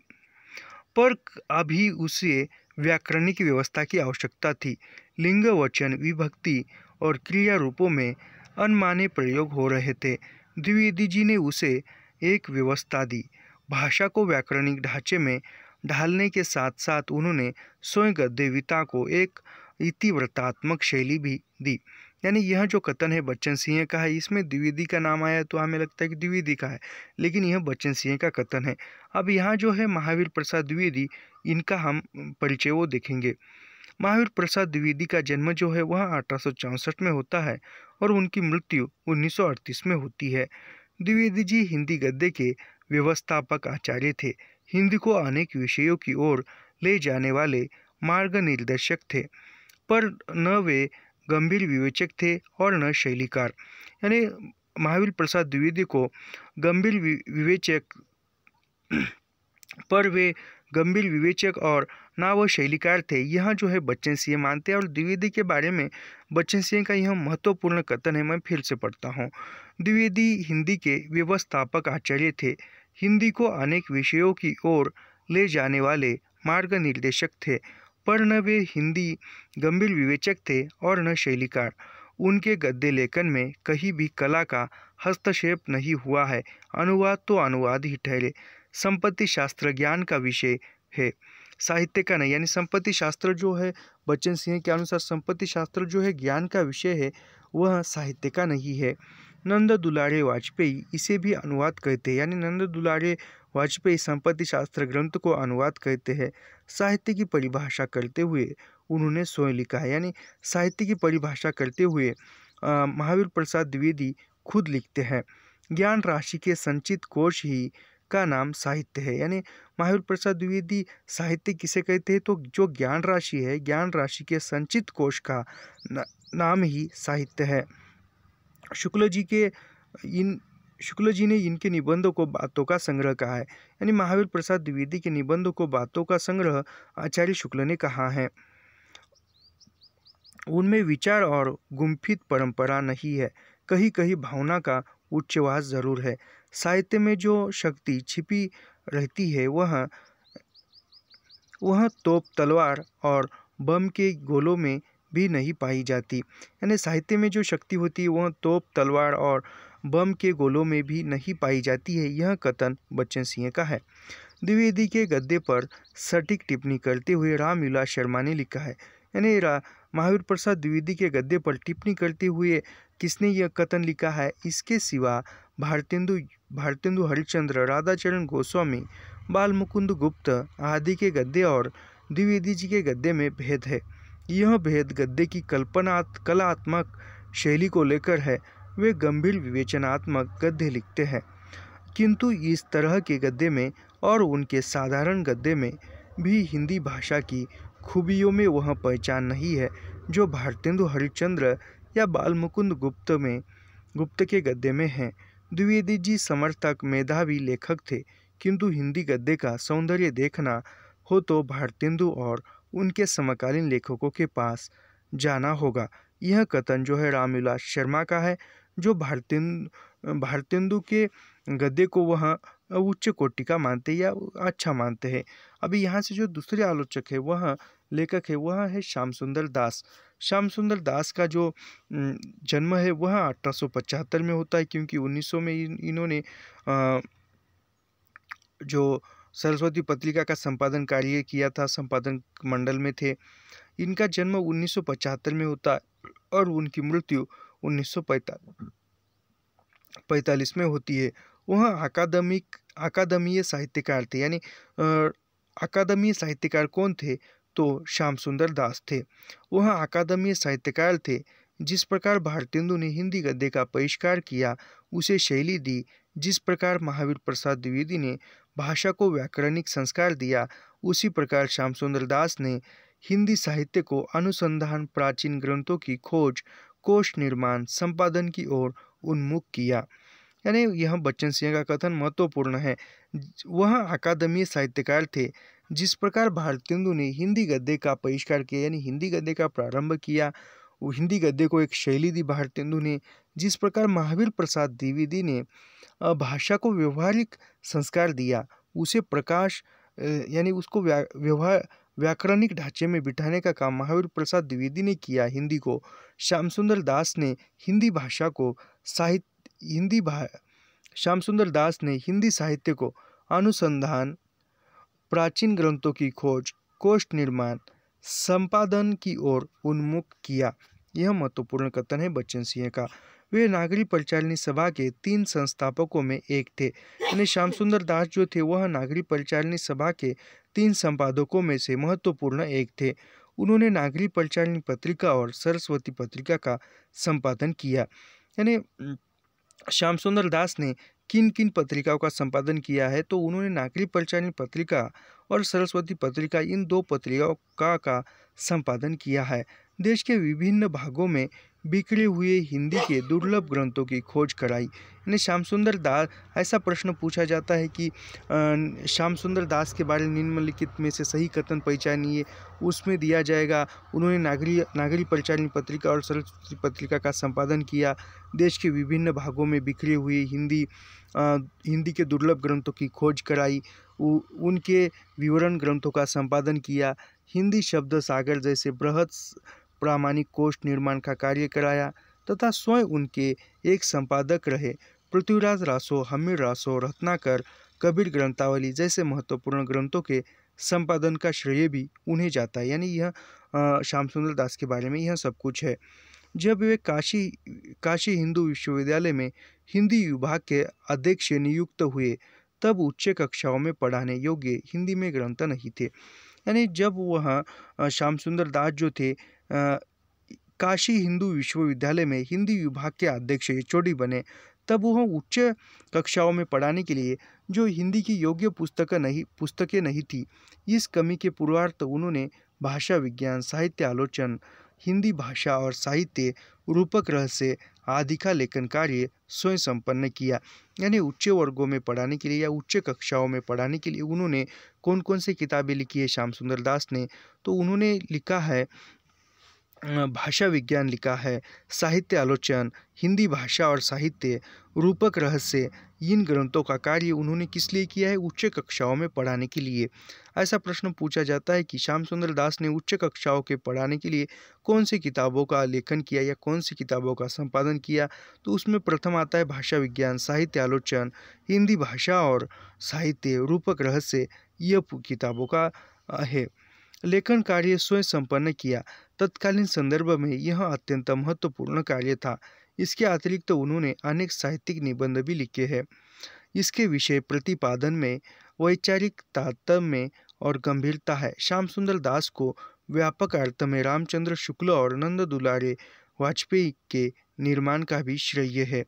पर अभी उसे व्याकरणिक व्यवस्था की आवश्यकता थी। लिंग, वचन, विभक्ति और क्रिया रूपों में अनमाने प्रयोग हो रहे थे। द्विवेदी जी ने उसे एक व्यवस्था दी। भाषा को व्याकरणिक ढांचे में ढालने के साथ साथ उन्होंने स्वयं गद्यविता को एक इतिवृत्तात्मक शैली भी दी। यानी यह जो कथन है बच्चन सिंह का है, इसमें द्विवेदी का नाम आया तो हमें लगता है कि द्विवेदी का है, लेकिन यह बच्चन सिंह का कथन है। अब यहाँ जो है महावीर प्रसाद द्विवेदी, इनका हम परिचय वो देखेंगे। महावीर प्रसाद द्विवेदी का जन्म जो है वह 1864 में होता है और उनकी मृत्यु 1938 में होती है। द्विवेदी जी हिंदी गद्य के व्यवस्थापक आचार्य थे। हिंदी को अनेक विषयों की ओर ले जाने वाले मार्ग निर्देशक थे, पर न वे गंभीर विवेचक थे और न शैलीकार। यानी महावीर प्रसाद द्विवेदी को गंभीर विवेचक, पर वे गंभीर विवेचक और ना वो शैलीकार थे। यह जो है बच्चन सिंह मानते हैं। और द्विवेदी के बारे में बच्चन सिंह का यह महत्वपूर्ण कथन है, मैं फिर से पढ़ता हूँ। द्विवेदी हिंदी के व्यवस्थापक आचार्य थे। हिंदी को अनेक विषयों की ओर ले जाने वाले मार्ग निर्देशक थे, पर न वे हिंदी गंभीर विवेचक थे और न शैलीकार। उनके गद्य लेखन में कहीं भी कला का हस्तक्षेप नहीं हुआ है। अनुवाद तो अनुवाद ही ठहरे। संपत्ति शास्त्र ज्ञान का विषय है, साहित्य का नहीं। यानी संपत्ति शास्त्र जो है बच्चन सिंह के अनुसार संपत्ति शास्त्र जो है ज्ञान का विषय है, वह साहित्य का नहीं है। नंद दुलारे वाजपेयी इसे भी अनुवाद कहते हैं। यानी नंद दुलारे वाजपेयी संपत्ति शास्त्र ग्रंथ को अनुवाद कहते हैं। साहित्य की परिभाषा करते हुए उन्होंने स्वयं लिखा है। यानी साहित्य की परिभाषा करते हुए महावीर प्रसाद द्विवेदी खुद लिखते हैं, ज्ञान राशि के संचित कोश ही का नाम साहित्य है। यानी महावीर प्रसाद द्विवेदी साहित्य किसे कहते हैं, तो जो ज्ञान राशि है, ज्ञान राशि के संचित कोश का नाम ही साहित्य है। शुक्ल जी के शुक्ल जी ने इनके निबंधों को बातों का संग्रह कहा है, यानी महावीर प्रसाद द्विवेदी के निबंधों को बातों का संग्रह आचार्य शुक्ल ने कहा है। उनमें विचार और गुम्फित परंपरा नहीं है, कहीं कहीं भावना का उच्छ्वास जरूर है। साहित्य में जो शक्ति छिपी रहती है वह तोप तलवार और बम के गोलों में भी नहीं पाई जाती। यानी साहित्य में जो शक्ति होती है वह तोप तलवार और बम के गोलों में भी नहीं पाई जाती है, यह कथन बच्चन सिंह का है। द्विवेदी के गद्य पर सटीक टिप्पणी करते हुए रामविलास शर्मा ने लिखा है, यानी महावीर प्रसाद द्विवेदी के गद्य पर टिप्पणी करते हुए किसने यह कथन लिखा है? इसके सिवा भारतेंदु हरिश्चंद्र, राधाचरण गोस्वामी, बाल मुकुंद गुप्त आदि के गद्य और द्विवेदी जी के गद्य में भेद है। यह भेद गद्य की कलात्मक शैली को लेकर है। वे गंभीर विवेचनात्मक गद्य लिखते हैं, किंतु इस तरह के गद्य में और उनके साधारण गद्य में भी हिंदी भाषा की खूबियों में वह पहचान नहीं है जो भारतेंदु हरिश्चंद्र या बाल मुकुंद गुप्त के गद्य में है। द्विवेदी जी समर्थक मेधावी लेखक थे, किंतु हिंदी गद्य का सौंदर्य देखना हो तो भारतेंदु और उनके समकालीन लेखकों के पास जाना होगा। यह कथन जो है रामविलास शर्मा का है, जो भारतेंदु के गद्य को वह उच्च कोटि का मानते या अच्छा मानते हैं। अभी यहाँ से जो दूसरे आलोचक है वह लेखक है वह है श्याम सुंदर दास। श्याम सुंदर दास का जो जन्म है वह 1875 में होता है, क्योंकि 1900 में इन्होंने जो सरस्वती पत्रिका का संपादन कार्य किया था, संपादन मंडल में थे। इनका जन्म 1975 में होता है और उनकी मृत्यु 1945 में होती है। वह अकादमीय साहित्यकार थे, यानी अकादमीय साहित्यकार कौन थे? तो श्याम सुंदर दास थे। वह अकादमीय साहित्यकार थे। जिस प्रकार भारतेंदु ने हिंदी गद्य का बहिष्कार किया, उसे शैली दी, जिस प्रकार महावीर प्रसाद द्विवेदी ने भाषा को व्याकरणिक संस्कार दिया, उसी प्रकार श्याम सुंदर दास ने हिंदी साहित्य को अनुसंधान, प्राचीन ग्रंथों की खोज, कोश निर्माण, संपादन की ओर उन्मुख किया। यानी यह बच्चन सिंह का कथन महत्वपूर्ण है। वह अकादमीय साहित्यकार थे। जिस प्रकार भारतेंदु ने हिंदी गद्य का बहिष्कार किया, यानी हिंदी गद्य का प्रारंभ किया, वो हिंदी गद्य को एक शैली दी भारतेंदु ने, जिस प्रकार महावीर प्रसाद द्विवेदी ने भाषा को व्यवहारिक संस्कार दिया, उसे प्रकाश यानी उसको व्याकरणिक ढांचे में बिठाने का काम महावीर प्रसाद द्विवेदी ने किया। हिंदी को श्याम सुंदर दास ने हिंदी साहित्य को अनुसंधान, प्राचीन ग्रंथों की खोज, कोश निर्माण, संपादन की ओर उन्मुख किया। यह महत्वपूर्ण कथन है बच्चन सिंह का। वे नागरी परिचालनी सभा के 3 संस्थापकों में एक थे। यानी श्याम सुंदर दास जो थे वह नागरी परिचालनी सभा के 3 संपादकों में से महत्वपूर्ण एक थे। उन्होंने नागरी परिचालनी पत्रिका और सरस्वती पत्रिका का संपादन किया। यानी श्याम सुंदर दास ने किन किन पत्रिकाओं का संपादन किया है? तो उन्होंने नागरी परिचालनी पत्रिका और सरस्वती पत्रिका, इन 2 पत्रिकाओं का संपादन किया है। देश के विभिन्न भागों में बिखरे हुए हिंदी के दुर्लभ ग्रंथों की खोज कराई। यानी श्याम सुंदर दास, ऐसा प्रश्न पूछा जाता है कि श्याम सुंदर दास के बारे में निम्नलिखित में से सही कथन पहचानिए, उसमें दिया जाएगा उन्होंने नागरी परिचालनी पत्रिका और सरस्वती पत्रिका का संपादन किया, देश के विभिन्न भागों में बिखरे हुए हिंदी के दुर्लभ ग्रंथों की खोज कराई, उनके विवरण ग्रंथों का संपादन किया, हिंदी शब्द सागर जैसे बृहद प्रामाणिक कोश निर्माण का कार्य कराया तथा स्वयं उनके एक संपादक रहे। पृथ्वीराज रासो, हमीर रासो, रत्नाकर, कबीर ग्रंथावली जैसे महत्वपूर्ण ग्रंथों के संपादन का श्रेय भी उन्हें जाता है। यानी यह श्याम सुंदर दास के बारे में यह सब कुछ है। जब वे काशी हिंदू विश्वविद्यालय में हिंदी विभाग के अध्यक्ष नियुक्त हुए, तब उच्च कक्षाओं में पढ़ाने योग्य हिंदी में ग्रंथ नहीं थे। यानी जब वह श्याम सुंदर दास जो थे काशी हिंदू विश्वविद्यालय में हिंदी विभाग के अध्यक्ष HOD बने, तब वह उच्च कक्षाओं में पढ़ाने के लिए जो हिंदी की योग्य पुस्तकें नहीं थी। इस कमी के पूर्वार्थ उन्होंने भाषा विज्ञान, साहित्य आलोचन, हिंदी भाषा और साहित्य, रूपक रहस्य आदि का लेखन कार्य स्वयं संपन्न किया। यानी उच्च वर्गों में पढ़ाने के लिए या उच्च कक्षाओं में पढ़ाने के लिए उन्होंने कौन कौन सी किताबें लिखी है श्याम सुंदर दास ने? तो उन्होंने लिखा है भाषा विज्ञान लिखा है, साहित्य आलोचन, हिंदी भाषा और साहित्य, रूपक रहस्य। इन ग्रंथों का कार्य उन्होंने किस लिए किया है? उच्च कक्षाओं में पढ़ाने के लिए। ऐसा प्रश्न पूछा जाता है कि श्याम सुंदर दास ने उच्च कक्षाओं के पढ़ाने के लिए कौन सी किताबों का लेखन किया या कौन सी किताबों का संपादन किया? तो उसमें प्रथम आता है भाषा विज्ञान, साहित्य आलोचन, हिंदी भाषा और साहित्य, रूपक रहस्य। यह किताबों का है। लेखन कार्य स्वयं संपन्न किया। तत्कालीन संदर्भ में यह अत्यंत महत्वपूर्ण कार्य था। इसके अतिरिक्त उन्होंने अनेक साहित्यिक निबंध भी लिखे हैं। इसके विषय प्रतिपादन में वैचारिक तारतम्य और गंभीरता है। श्याम सुंदर दास को व्यापक अर्थ में रामचंद्र शुक्ल और नंद दुलारे वाजपेयी के निर्माण का भी श्रेय है।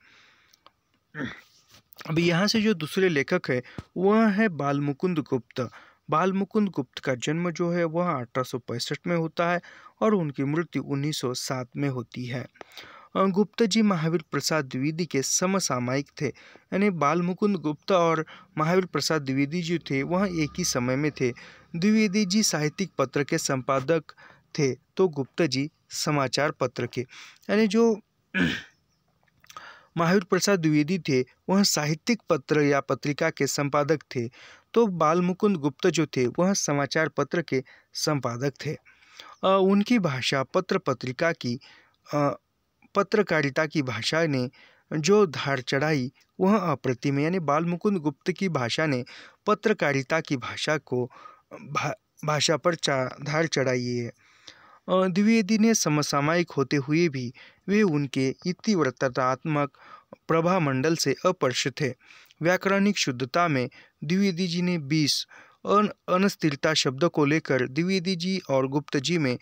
अभी यहाँ से जो दूसरे लेखक है वह है बाल मुकुंद गुप्त। बाल मुकुंद गुप्त का जन्म जो है वह 1865 में होता है और उनकी मृत्यु 1907 में होती है। गुप्त जी महावीर प्रसाद द्विवेदी के समसामयिक थे। यानी बाल मुकुंद गुप्त और महावीर प्रसाद द्विवेदी जी थे वह एक ही समय में थे। द्विवेदी जी साहित्यिक पत्र के संपादक थे तो गुप्त जी समाचार पत्र के। यानी जो महावीर प्रसाद द्विवेदी थे वह साहित्यिक पत्र या पत्रिका के संपादक थे तो बाल मुकुंद गुप्त जो थे वह समाचार पत्र के संपादक थे। उनकी भाषा पत्र पत्रिका की पत्रकारिता की भाषा ने जो धार चढ़ाई वह अप्रतिम है। यानी बाल मुकुंद गुप्त की भाषा ने पत्रकारिता की भाषा को भाषा पर धार चढ़ाई है। द्विवेदी ने समसामयिक होते हुए भी वे उनके इतिवृत्तात्मक प्रभामंडल से अपरिचित थे। व्याकरणिक शुद्धता में द्विवेदी जी ने 20 अनस्थिरता शब्द को लेकर द्विवेदी जी और गुप्त जी में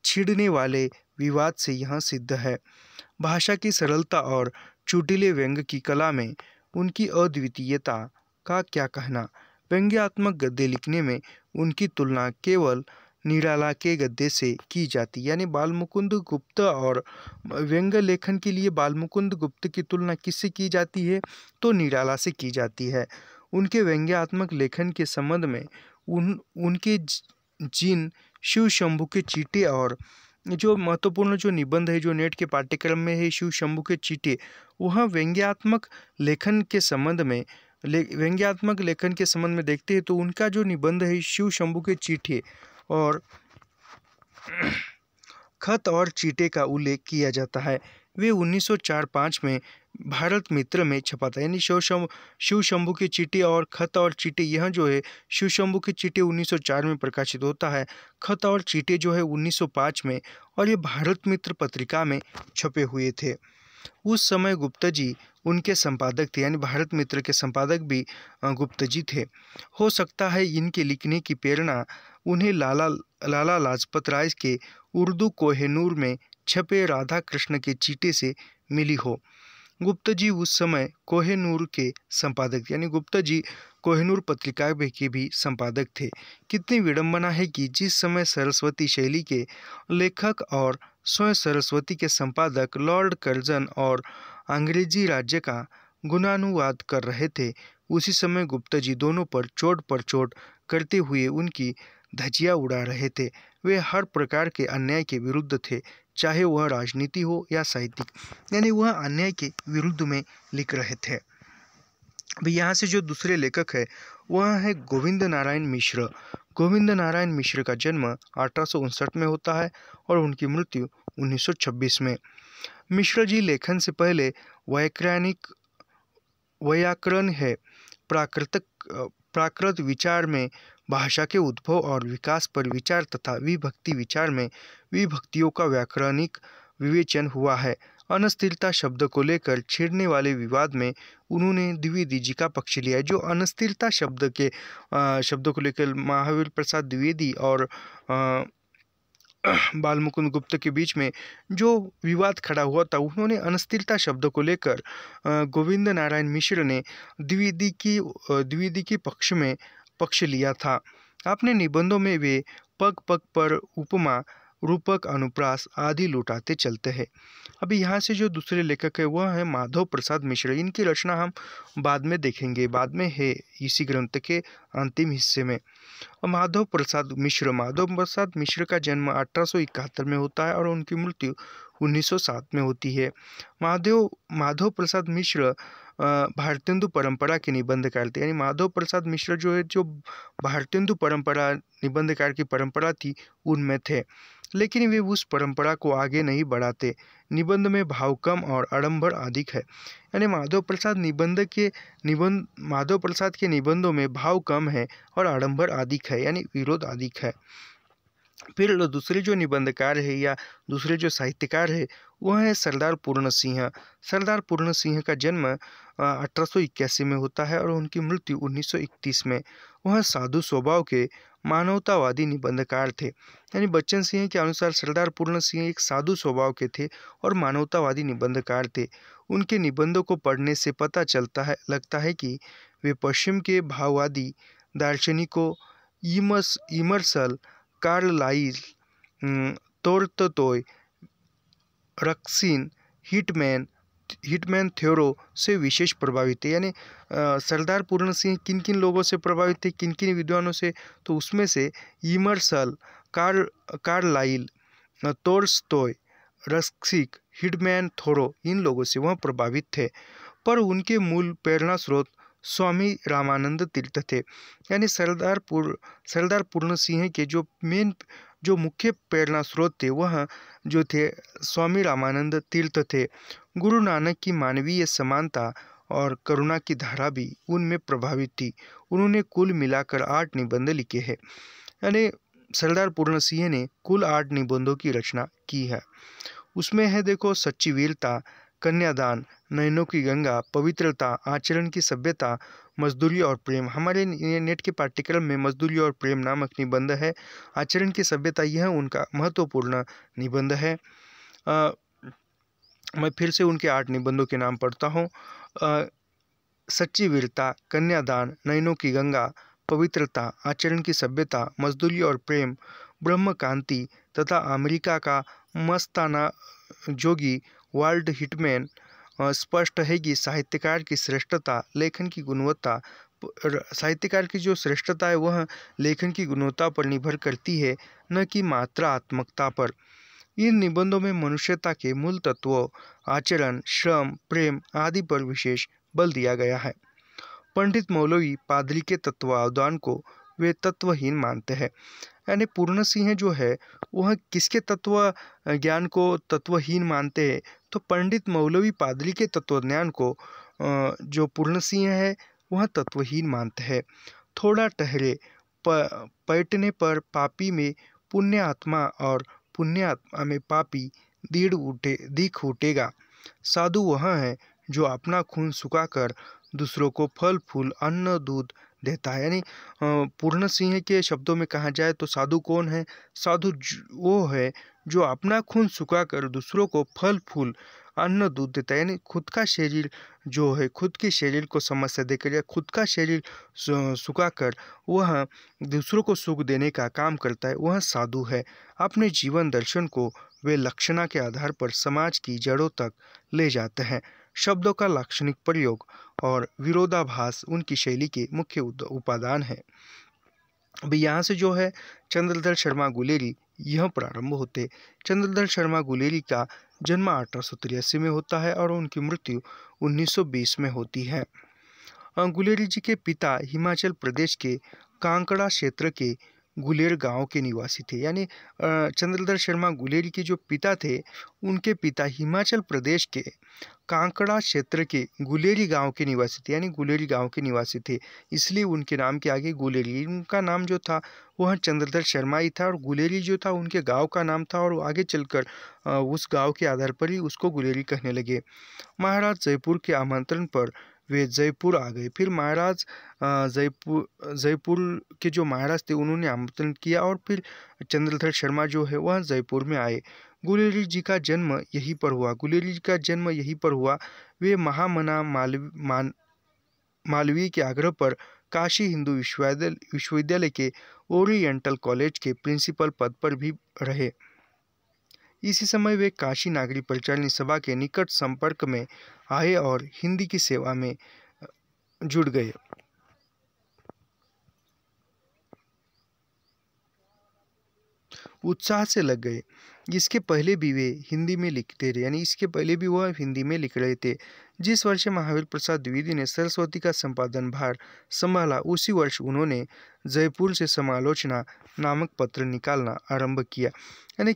छिड़ने वाले विवाद से यह सिद्ध है। भाषा की सरलता और चुटीले व्यंग्य की कला में उनकी अद्वितीयता का क्या कहना। व्यंग्यात्मक गद्य लिखने में उनकी तुलना केवल निराला के गद्य से की जाती। यानी बाल मुकुंद गुप्त और व्यंग्य लेखन के लिए बाल मुकुंद गुप्त की तुलना किससे की जाती है? तो निराला से की जाती है। उनके व्यंग्यात्मक लेखन के संबंध में उनके जिन शिव शंभू के चीटे और जो महत्वपूर्ण जो निबंध है जो नेट के पाठ्यक्रम में है शिव शंभू के चीटे, वह व्यंग्यात्मक लेखन के संबंध में देखते हैं तो उनका जो निबंध है शिव शंभू के चीटे और खत और चीटे का उल्लेख किया जाता है। वे 1904-05 में भारत मित्र में छपा था। यानी शिव शंभू के चीटे और खत और चीटे, यह जो है शिव शंभू के चीटे 1904 में प्रकाशित होता है, खत और चीटे जो है 1905 में, और ये भारत मित्र पत्रिका में छपे हुए थे। उस समय गुप्त जी उनके संपादक थे। यानी भारत मित्र के संपादक भी गुप्त जी थे। हो सकता है इनके लिखने की प्रेरणा उन्हें लाला लाजपत राय के उर्दू कोहिनूर में छपे राधा कृष्ण के चीटे से मिली हो। गुप्त जी उस समय कोहिनूर के संपादक, यानी गुप्त जी कोहिनूर पत्रिका के भी संपादक थे। कितनी विडंबना है कि जिस समय सरस्वती शैली के लेखक और स्वयं सरस्वती के संपादक लॉर्ड कर्जन और अंग्रेजी राज्य का गुणानुवाद कर रहे थे, उसी समय गुप्त जी दोनों पर चोट करते हुए उनकी धज्जियां उड़ा रहे थे। वे हर प्रकार के अन्याय के विरुद्ध थे, चाहे वह राजनीति हो या साहित्यिक। यानी वह अन्याय के विरुद्ध में लिख रहे थे। अभी यहाँ से जो दूसरे लेखक है वह है गोविंद नारायण मिश्र। गोविंद नारायण मिश्र का जन्म 1859 में होता है और उनकी मृत्यु 1926 में। मिश्र जी लेखन से पहले व्याकरण है, प्राकृत विचार में भाषा के उद्भव और विकास पर विचार तथा विभक्ति विचार में विभक्तियों का व्याकरणिक विवेचन हुआ है। अनस्थिरता शब्द को लेकर छिड़ने वाले विवाद में उन्होंने द्विवेदी जी का पक्ष लिया। जो अनस्थिरता शब्द को लेकर महावीर प्रसाद द्विवेदी और बाल मुकुंद गुप्त के बीच में जो विवाद खड़ा हुआ था, उन्होंने अनस्थिरता शब्द को लेकर गोविंद नारायण मिश्र ने द्विवेदी के पक्ष लिया था। अपने निबंधों में वे पग पग पर उपमा रूपक, अनुप्रास आदि लौटाते चलते हैं। अभी यहाँ से जो दूसरे लेखक है वह है माधव प्रसाद मिश्र। इनकी रचना हम बाद में देखेंगे, बाद में है इसी ग्रंथ के अंतिम हिस्से में। माधव प्रसाद मिश्र का जन्म 1871 में होता है और उनकी मृत्यु 1907 में होती है। माधव प्रसाद मिश्र भारतेंदु परंपरा के निबंधकार थे। यानी माधव प्रसाद मिश्र जो भारतेंदु परंपरा निबंधकार की परंपरा थी उनमें थे, लेकिन वे उस परंपरा को आगे नहीं बढ़ाते। निबंध में भाव कम और आडंबर अधिक है। यानी माधव प्रसाद के निबंधों में भाव कम है और आडंबर अधिक है, यानी विरोध अधिक है। फिर दूसरे जो निबंधकार है या दूसरे जो साहित्यकार है वह है सरदार पूर्ण सिंह। सरदार पूर्ण सिंह का जन्म 1881 में होता है और उनकी मृत्यु 1931 में। वह साधु स्वभाव के मानवतावादी निबंधकार थे। यानी बच्चन सिंह के अनुसार सरदार पूर्ण सिंह एक साधु स्वभाव के थे और मानवतावादी निबंधकार थे। उनके निबंधों को पढ़ने से पता लगता है कि वे पश्चिम के भाववादी दार्शनिकों इमर्सल, कार्ललाइल, तोल्स्टॉय, रस्किन, हिटमैन थ्योरो से विशेष प्रभावित थे। यानी सरदार पूर्ण सिंह किन किन लोगों से प्रभावित थे, किन किन विद्वानों से, तो उसमें से इमर्सल, कार्ललाइल, तोल्स्टॉय, रस्किन, हिटमैन थोरो, इन लोगों से वह प्रभावित थे। पर उनके मूल प्रेरणा स्रोत स्वामी रामानंद तीर्थ थे। यानी सरदार पूर्ण सिंह के जो मुख्य प्रेरणा स्रोत थे वह जो थे स्वामी रामानंद तीर्थ थे। गुरु नानक की मानवीय समानता और करुणा की धारा भी उनमें प्रभावित थी। उन्होंने कुल मिलाकर 8 निबंध लिखे हैं। यानी सरदार पूर्ण सिंह ने कुल 8 निबंधों की रचना की है। उसमें है देखो सच्ची वीरता, कन्यादान, नयनों की गंगा, पवित्रता, आचरण की सभ्यता, मजदूरी और प्रेम। हमारे नेट के पाठ्यक्रम में मजदूरी और प्रेम नामक निबंध है। आचरण की सभ्यता यह उनका महत्वपूर्ण निबंध है। मैं फिर से उनके 8 निबंधों के नाम पढ़ता हूँ। सच्ची वीरता, कन्यादान, नयनों की गंगा, पवित्रता, आचरण की सभ्यता, मजदूरी और प्रेम, ब्रह्म कांति तथा अमेरिका का मस्ताना जोगी वाल्ट हिटमैन। स्पष्ट है कि साहित्यकार की श्रेष्ठता लेखन की गुणवत्ता साहित्यकार की जो श्रेष्ठता है वह लेखन की गुणवत्ता पर निर्भर करती है, न कि मात्रात्मकता पर। इन निबंधों में मनुष्यता के मूल तत्वों, आचरण, श्रम, प्रेम आदि पर विशेष बल दिया गया है। पंडित मौलवी पादरी के तत्वावधान को वे तत्वहीन मानते हैं। यानी पूर्ण सिंह जो है वह किसके तत्व ज्ञान को तत्वहीन मानते हैं, तो पंडित मौलवी पादरी के तत्वज्ञान को जो पूर्ण सिंह है वह तत्वहीन मानते हैं। थोड़ा ठहरे पैठने पर पापी में पुण्य आत्मा और पुण्य आत्मा में पापी दिख उठेगा। साधु वह है जो अपना खून सुखाकर दूसरों को फल फूल अन्न दूध देता है। यानी पूर्ण सिंह के शब्दों में कहा जाए तो साधु कौन है? साधु वो है जो अपना खून सुखाकर दूसरों को फल फूल अन्न दूध देता है। यानी खुद का शरीर जो है, खुद के शरीर को समस्या देकर या खुद का शरीर सुखाकर वह दूसरों को सुख देने का काम करता है, वह साधु है। अपने जीवन दर्शन को वे लक्षणा के आधार पर समाज की जड़ों तक ले जाते हैं। शब्दों का लाक्षणिक प्रयोग और विरोधाभास उनकी शैली के मुख्य उपादान है। अब यहाँ से जो है चंद्रधर शर्मा गुलेरी यह प्रारंभ होते। चंद्रधर शर्मा गुलेरी का जन्म 1883 में होता है और उनकी मृत्यु 1920 में होती है। गुलेरी जी के पिता हिमाचल प्रदेश के कांकड़ा क्षेत्र के गुलेर गांव के निवासी थे। यानी चंद्रधर शर्मा गुलेरी के जो पिता थे उनके पिता हिमाचल प्रदेश के कांकड़ा क्षेत्र के गुलेरी गांव के निवासी थे। यानी गुलेरी गांव के निवासी थे, इसलिए उनके नाम के आगे गुलेरी। उनका नाम जो था वह चंद्रधर शर्मा ही था और गुलेरी जो था उनके गांव का नाम था और आगे चलकर उस गांव के आधार पर ही उसको गुलेरी कहने लगे। महाराज जयपुर के आमंत्रण पर वे जयपुर आ गए। फिर महाराज जयपुर के जो महाराज थे उन्होंने आमंत्रण किया और फिर चंद्रधर शर्मा जो है वह जयपुर में आए। गुलेरी जी का जन्म यहीं पर हुआ। वे महामना मालवीय के आग्रह पर काशी हिंदू विश्वविद्यालय के ओरिएंटल कॉलेज के प्रिंसिपल पद पर भी रहे। इसी समय वे काशी नागरी परिचालनी सभा के निकट संपर्क में आए और हिंदी की सेवा में जुड़ गए। उत्साह से लग गए। इसके पहले भी वे हिंदी में लिखते रहे, यानी इसके पहले भी वह हिंदी में लिख रहे थे। जिस वर्ष महावीर प्रसाद द्विवेदी ने सरस्वती का संपादन भार संभाला, उसी वर्ष उन्होंने जयपुर से समालोचना नामक पत्र निकालना आरंभ किया। यानी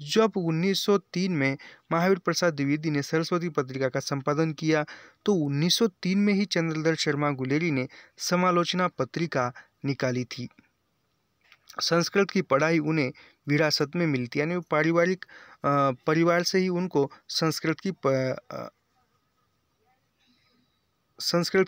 जब 1903 में महावीर प्रसाद द्विवेदी ने सरस्वती पत्रिका का संपादन किया, तो 1903 में ही चंद्रधर शर्मा गुलेरी ने समालोचना पत्रिका निकाली थी। संस्कृत की पढ़ाई उन्हें विरासत में मिलती, यानी पारिवारिक परिवार से ही उनको संस्कृत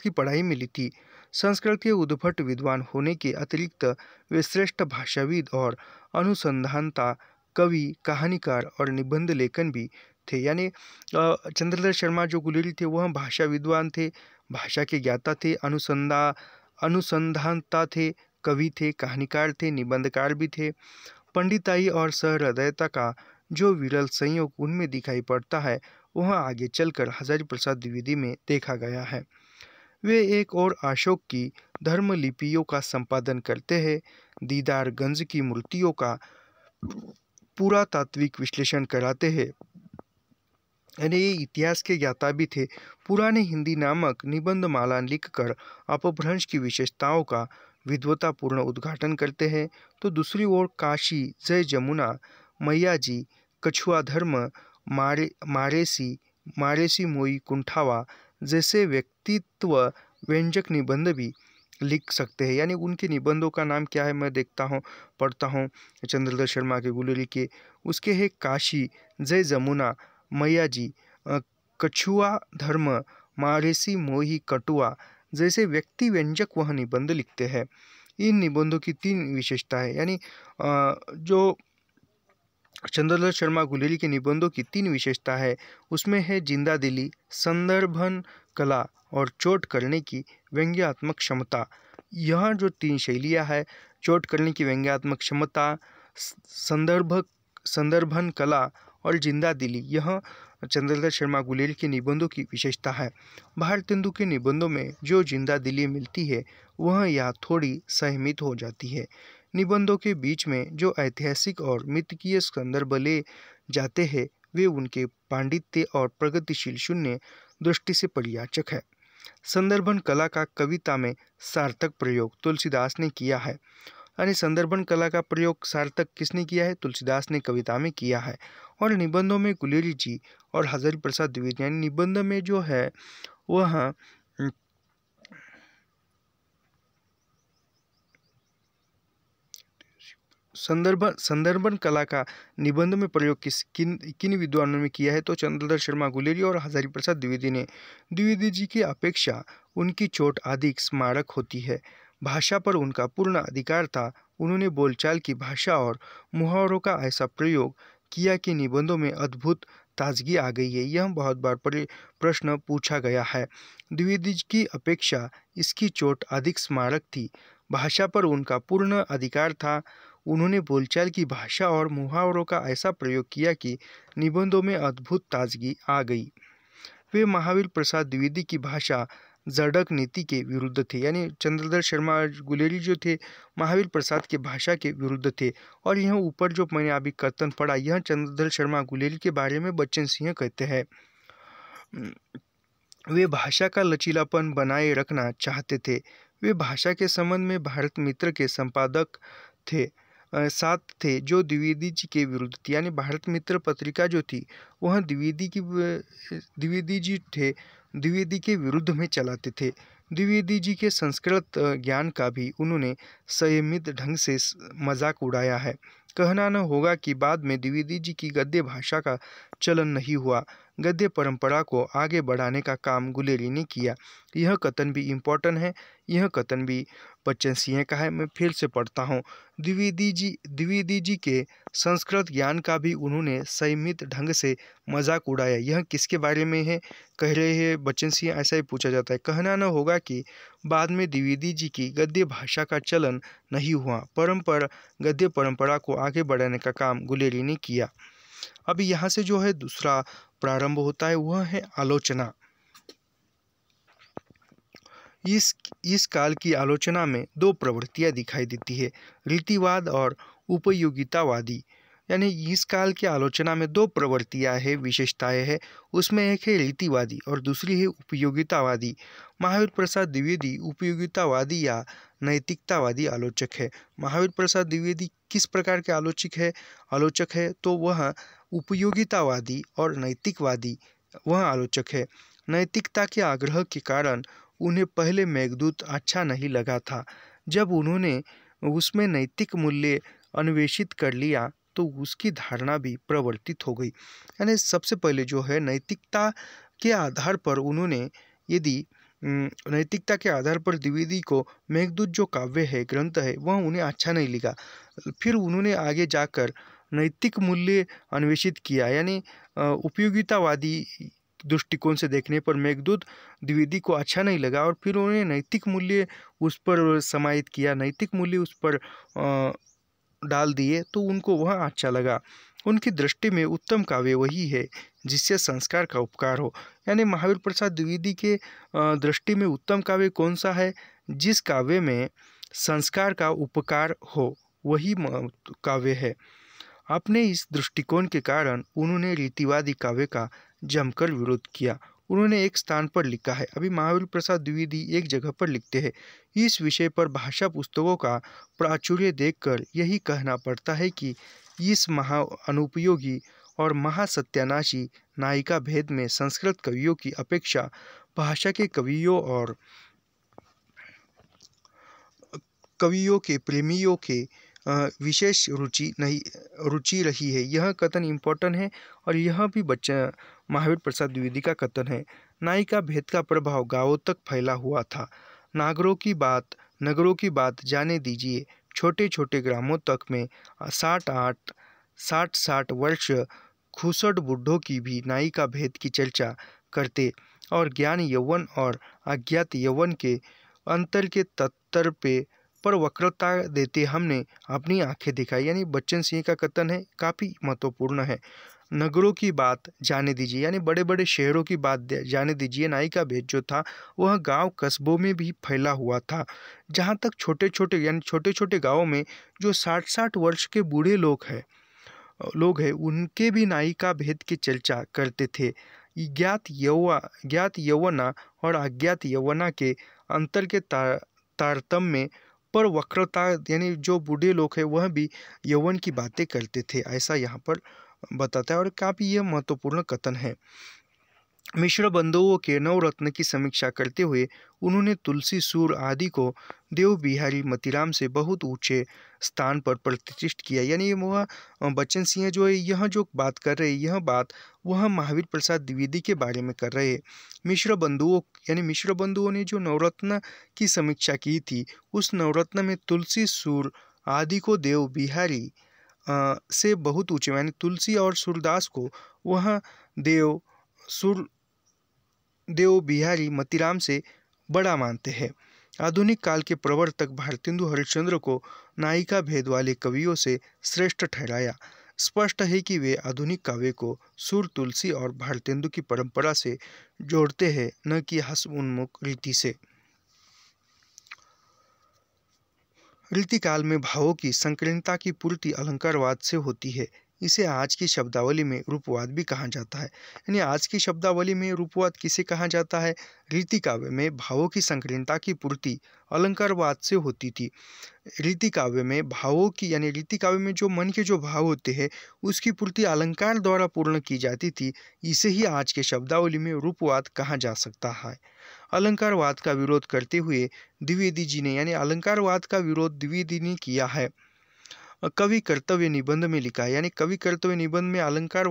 की पढ़ाई मिली थी। संस्कृत के उद्भट विद्वान होने के अतिरिक्त वे श्रेष्ठ भाषाविद और अनुसंधानता, कवि, कहानीकार और निबंध लेखन भी थे। यानी चंद्रधर शर्मा जो गुलेरी थे वह भाषा विद्वान थे, भाषा के ज्ञाता थे, अनुसंधानता थे, कवि थे, कहानीकार थे, निबंधकार भी थे। पंडिताई और सहृदयता का जो विरल संयोग उनमें दिखाई पड़ता है, वह आगे चलकर हजारी प्रसाद द्विवेदी में देखा गया है। वे एक और अशोक की धर्मलिपियों का संपादन करते हैं, दीदारगंज की मूर्तियों का पुरातात्विक विश्लेषण कराते हैं, यानी ये इतिहास के ज्ञाता भी थे। पुराने हिंदी नामक निबंध माला लिखकर अपभ्रंश की विशेषताओं का विद्वतापूर्ण उद्घाटन करते हैं। तो दूसरी ओर काशी, जय जमुना, मैया जी, कछुआ धर्म, मारेसी मोई कुंठावा जैसे व्यक्तित्व व्यंजक निबंध भी लिख सकते हैं। यानी उनके निबंधों का नाम क्या है, मैं देखता हूँ, पढ़ता हूँ चंद्रधर शर्मा के गुलेरी के। उसके हैं काशी, जय जमुना, मैया जी, कछुआ धर्म, मारेसी मोही कटुआ जैसे व्यक्ति व्यंजक वह निबंध लिखते हैं। इन निबंधों की 3 विशेषताएं, यानी जो चंद्रधर शर्मा गुलेरी के निबंधों की 3 विशेषता है, उसमें है जिंदा दिली, संदर्भन कला और चोट करने की व्यंग्यात्मक क्षमता। यह जो 3 शैलियाँ है, चोट करने की व्यंग्यात्मक क्षमता, संदर्भन कला और जिंदा दिली, यह चंद्रधर शर्मा गुलेरी के निबंधों की विशेषता है। भारतेंदु के निबंधों में जो जिंदा दिली मिलती है, वह यहाँ थोड़ी सहमित हो जाती है। निबंधों के बीच में जो ऐतिहासिक और मिथकीय संदर्भ ले जाते हैं, वे उनके पांडित्य और प्रगतिशील शून्य दृष्टि से परियाचक है। संदर्भन कला का कविता में सार्थक प्रयोग तुलसीदास ने किया है, यानी संदर्भन कला का प्रयोग सार्थक किसने किया है, तुलसीदास ने कविता में किया है। और निबंधों में गुलेरी जी और हजारी प्रसाद द्विवेदी, यानी निबंध में जो है वह संदर्भन कला का निबंध में प्रयोग किन विद्वानों ने किया है, तो चंद्रधर शर्मा गुलेरी और हजारी प्रसाद द्विवेदी ने। द्विवेदी जी की अपेक्षा उनकी चोट अधिक स्मारक होती है। भाषा पर उनका पूर्ण अधिकार था। उन्होंने बोलचाल की भाषा और मुहावरों का ऐसा प्रयोग किया कि निबंधों में अद्भुत ताजगी आ गई है। यह बहुत बार प्रश्न पूछा गया है। द्विवेदी जी की अपेक्षा इसकी चोट अधिक स्मारक थी। भाषा पर उनका पूर्ण अधिकार था। उन्होंने बोलचाल की भाषा और मुहावरों का ऐसा प्रयोग किया कि निबंधों में अद्भुत ताजगी आ गई। वे महावीर प्रसाद द्विवेदी की भाषा जड़क नीति के विरुद्ध थे, यानी चंद्रधर शर्मा गुलेरी जो थे महावीर प्रसाद के भाषा के विरुद्ध थे। और यह ऊपर जो मैंने अभी कथन पढ़ा, यह चंद्रधर शर्मा गुलेरी के बारे में बच्चन सिंह कहते हैं। वे भाषा का लचीलापन बनाए रखना चाहते थे। वे भाषा के संबंध में भारत मित्र के संपादक साथ थे जो द्विवेदी जी के विरुद्ध थी, यानी भारत मित्र पत्रिका जो थी वह द्विवेदी जी थे, द्विवेदी के विरुद्ध में चलाते थे। द्विवेदी जी के संस्कृत ज्ञान का भी उन्होंने संयमित ढंग से मजाक उड़ाया है। कहना न होगा कि बाद में द्विवेदी जी की गद्य भाषा का चलन नहीं हुआ। गद्य परंपरा को आगे बढ़ाने का काम गुलेरी ने किया। यह कथन भी इम्पोर्टेंट है, यह कथन भी बच्चन सिंह का है। मैं फिर से पढ़ता हूँ। द्विवेदी जी के संस्कृत ज्ञान का भी उन्होंने संयमित ढंग से मजाक उड़ाया। यह किसके बारे में है, कह रहे हैं बच्चन सिंह, ऐसा ही पूछा जाता है। कहना न होगा कि बाद में द्विवेदी जी की गद्य भाषा का चलन नहीं हुआ, गद्य परंपरा को आगे बढ़ाने का काम गुलेरी ने किया। अभी यहाँ से जो है दूसरा प्रारंभ होता है, वह है आलोचना। इस काल की आलोचना में दो प्रवृत्तियां दिखाई देती है, रीतिवाद और उपयोगितावादी। यानी इस काल की आलोचना में दो प्रवृत्तियां हैं, विशेषताएं हैं। उसमें एक है रीतिवादी और दूसरी है उपयोगितावादी। महावीर प्रसाद द्विवेदी उपयोगितावादी या नैतिकतावादी आलोचक है। महावीर प्रसाद द्विवेदी किस प्रकार के आलोचक है तो वह उपयोगितावादी और नैतिकवादी वह आलोचक है। नैतिकता के आग्रह के कारण उन्हें पहले मेघदूत अच्छा नहीं लगा था। जब उन्होंने उसमें नैतिक मूल्य अन्वेषित कर लिया तो उसकी धारणा भी परिवर्तित हो गई। यानी सबसे पहले जो है नैतिकता के आधार पर उन्होंने यदि नैतिकता के आधार पर द्विवेदी को मेघदूत जो काव्य है, ग्रंथ है, वह उन्हें अच्छा नहीं लगा। फिर उन्होंने आगे जाकर नैतिक मूल्य अन्वेषित किया, यानी उपयोगितावादी दृष्टिकोण से देखने पर मेघदूत द्विवेदी को अच्छा नहीं लगा और फिर उन्होंने नैतिक मूल्य उस पर समाहित किया, नैतिक मूल्य उस पर डाल दिए तो उनको वह अच्छा लगा। उनकी दृष्टि में उत्तम काव्य वही है जिससे संस्कार का उपकार हो। यानी महावीर प्रसाद द्विवेदी के दृष्टि में उत्तम काव्य कौन सा है? जिस काव्य में संस्कार का उपकार हो वही काव्य है। अपने इस दृष्टिकोण के कारण उन्होंने रीतिवादी काव्य का जमकर विरोध किया। उन्होंने एक स्थान पर लिखा है, अभी महावीर प्रसाद द्विवेदी एक जगह पर लिखते हैं, इस विषय पर भाषा पुस्तकों का प्राचुर्य देखकर यही कहना पड़ता है कि इस महा अनुपयोगी और महासत्यानाशी नायिका भेद में संस्कृत कवियों की अपेक्षा भाषा के कवियों के प्रेमियों के विशेष रुचि रही है। यह कथन इम्पोर्टेंट है और यह भी महावीर प्रसाद द्विवेदी का कथन है। नायिका भेद का प्रभाव गांवों तक फैला हुआ था। नगरों की बात जाने दीजिए, छोटे छोटे ग्रामों तक में 60 वर्ष खुसट बूढ़ों की भी नायिका भेद की चर्चा करते और ज्ञान यौवन और अज्ञात यौवन के अंतर के तत्तर पर वक्रता देते हमने अपनी आंखें दिखाई। यानी बच्चन सिंह का कथन है, काफ़ी महत्वपूर्ण है। नगरों की बात जाने दीजिए, यानी बड़े बड़े शहरों की बात जाने दीजिए, नायिका भेद जो था वह गांव कस्बों में भी फैला हुआ था। जहां तक छोटे छोटे गांवों में जो 60 वर्ष के बूढ़े लोग हैं उनके भी नायिका भेद की चर्चा करते थे। ज्ञात यौवना और अज्ञात यौवना के अंतर के तारतम्य पर वक्रता, यानी जो बूढ़े लोग हैं वह भी यौवन की बातें करते थे, ऐसा यहाँ पर बताता है और काफ़ी यह महत्वपूर्ण कथन है। मिश्र बंधुओं के नवरत्न की समीक्षा करते हुए उन्होंने तुलसी, सूर आदि को देव बिहारी मतीराम से बहुत ऊंचे स्थान पर प्रतिष्ठित किया। यानी वह बच्चन सिंह जो है यह जो बात कर रहे हैं, यह बात वह महावीर प्रसाद द्विवेदी के बारे में कर रहे हैं। मिश्र बंधुओं ने जो नवरत्न की समीक्षा की थी, उस नवरत्न में तुलसी, सूर आदि को देव बिहारी से बहुत ऊंचे, यानी तुलसी और सूरदास को वह देव बिहारी मतीराम से बड़ा मानते हैं। आधुनिक काल के प्रवर्तक भारतेंदु हरिश्चंद्र को नायिका भेद वाले कवियों से श्रेष्ठ ठहराया। स्पष्ट है कि वे आधुनिक काव्य को सूर, तुलसी और भारतेंदु की परंपरा से जोड़ते हैं, न कि हसमुन्मुख रीति से। रीति काल में भावों की संकीर्णता की पूर्ति अलंकारवाद से होती है। इसे आज की शब्दावली में रूपवाद भी कहा जाता है। यानी आज की शब्दावली में रूपवाद किसे कहा जाता है? रीति काव्य में भावों की संकीर्णता की पूर्ति अलंकारवाद से होती थी। रीति काव्य में जो मन के जो भाव होते हैं उसकी पूर्ति अलंकार द्वारा पूर्ण की जाती थी। इसे ही आज के शब्दावली में रूपवाद कहा जा सकता है। अलंकारवाद का विरोध करते हुए द्विवेदी जी ने, यानी अलंकारवाद का विरोध द्विवेदी ने किया है। कवि कर्तव्य निबंध में लिखा है, यानी कवि कर्तव्य निबंध में अलंकार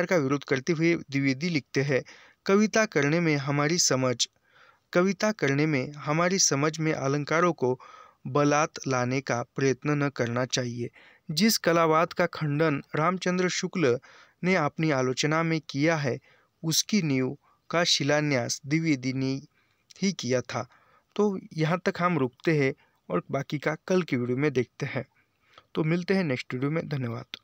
का विरोध करते हुए द्विवेदी लिखते हैं, कविता करने में हमारी समझ में अलंकारों को बलात् लाने का प्रयत्न न करना चाहिए। जिस कलावाद का खंडन रामचंद्र शुक्ल ने अपनी आलोचना में किया है, उसकी नींव का शिलान्यास द्विवेदी ने ही किया था। तो यहाँ तक हम रुकते हैं और बाकी का कल की वीडियो में देखते हैं। तो मिलते हैं नेक्स्ट वीडियो में। धन्यवाद।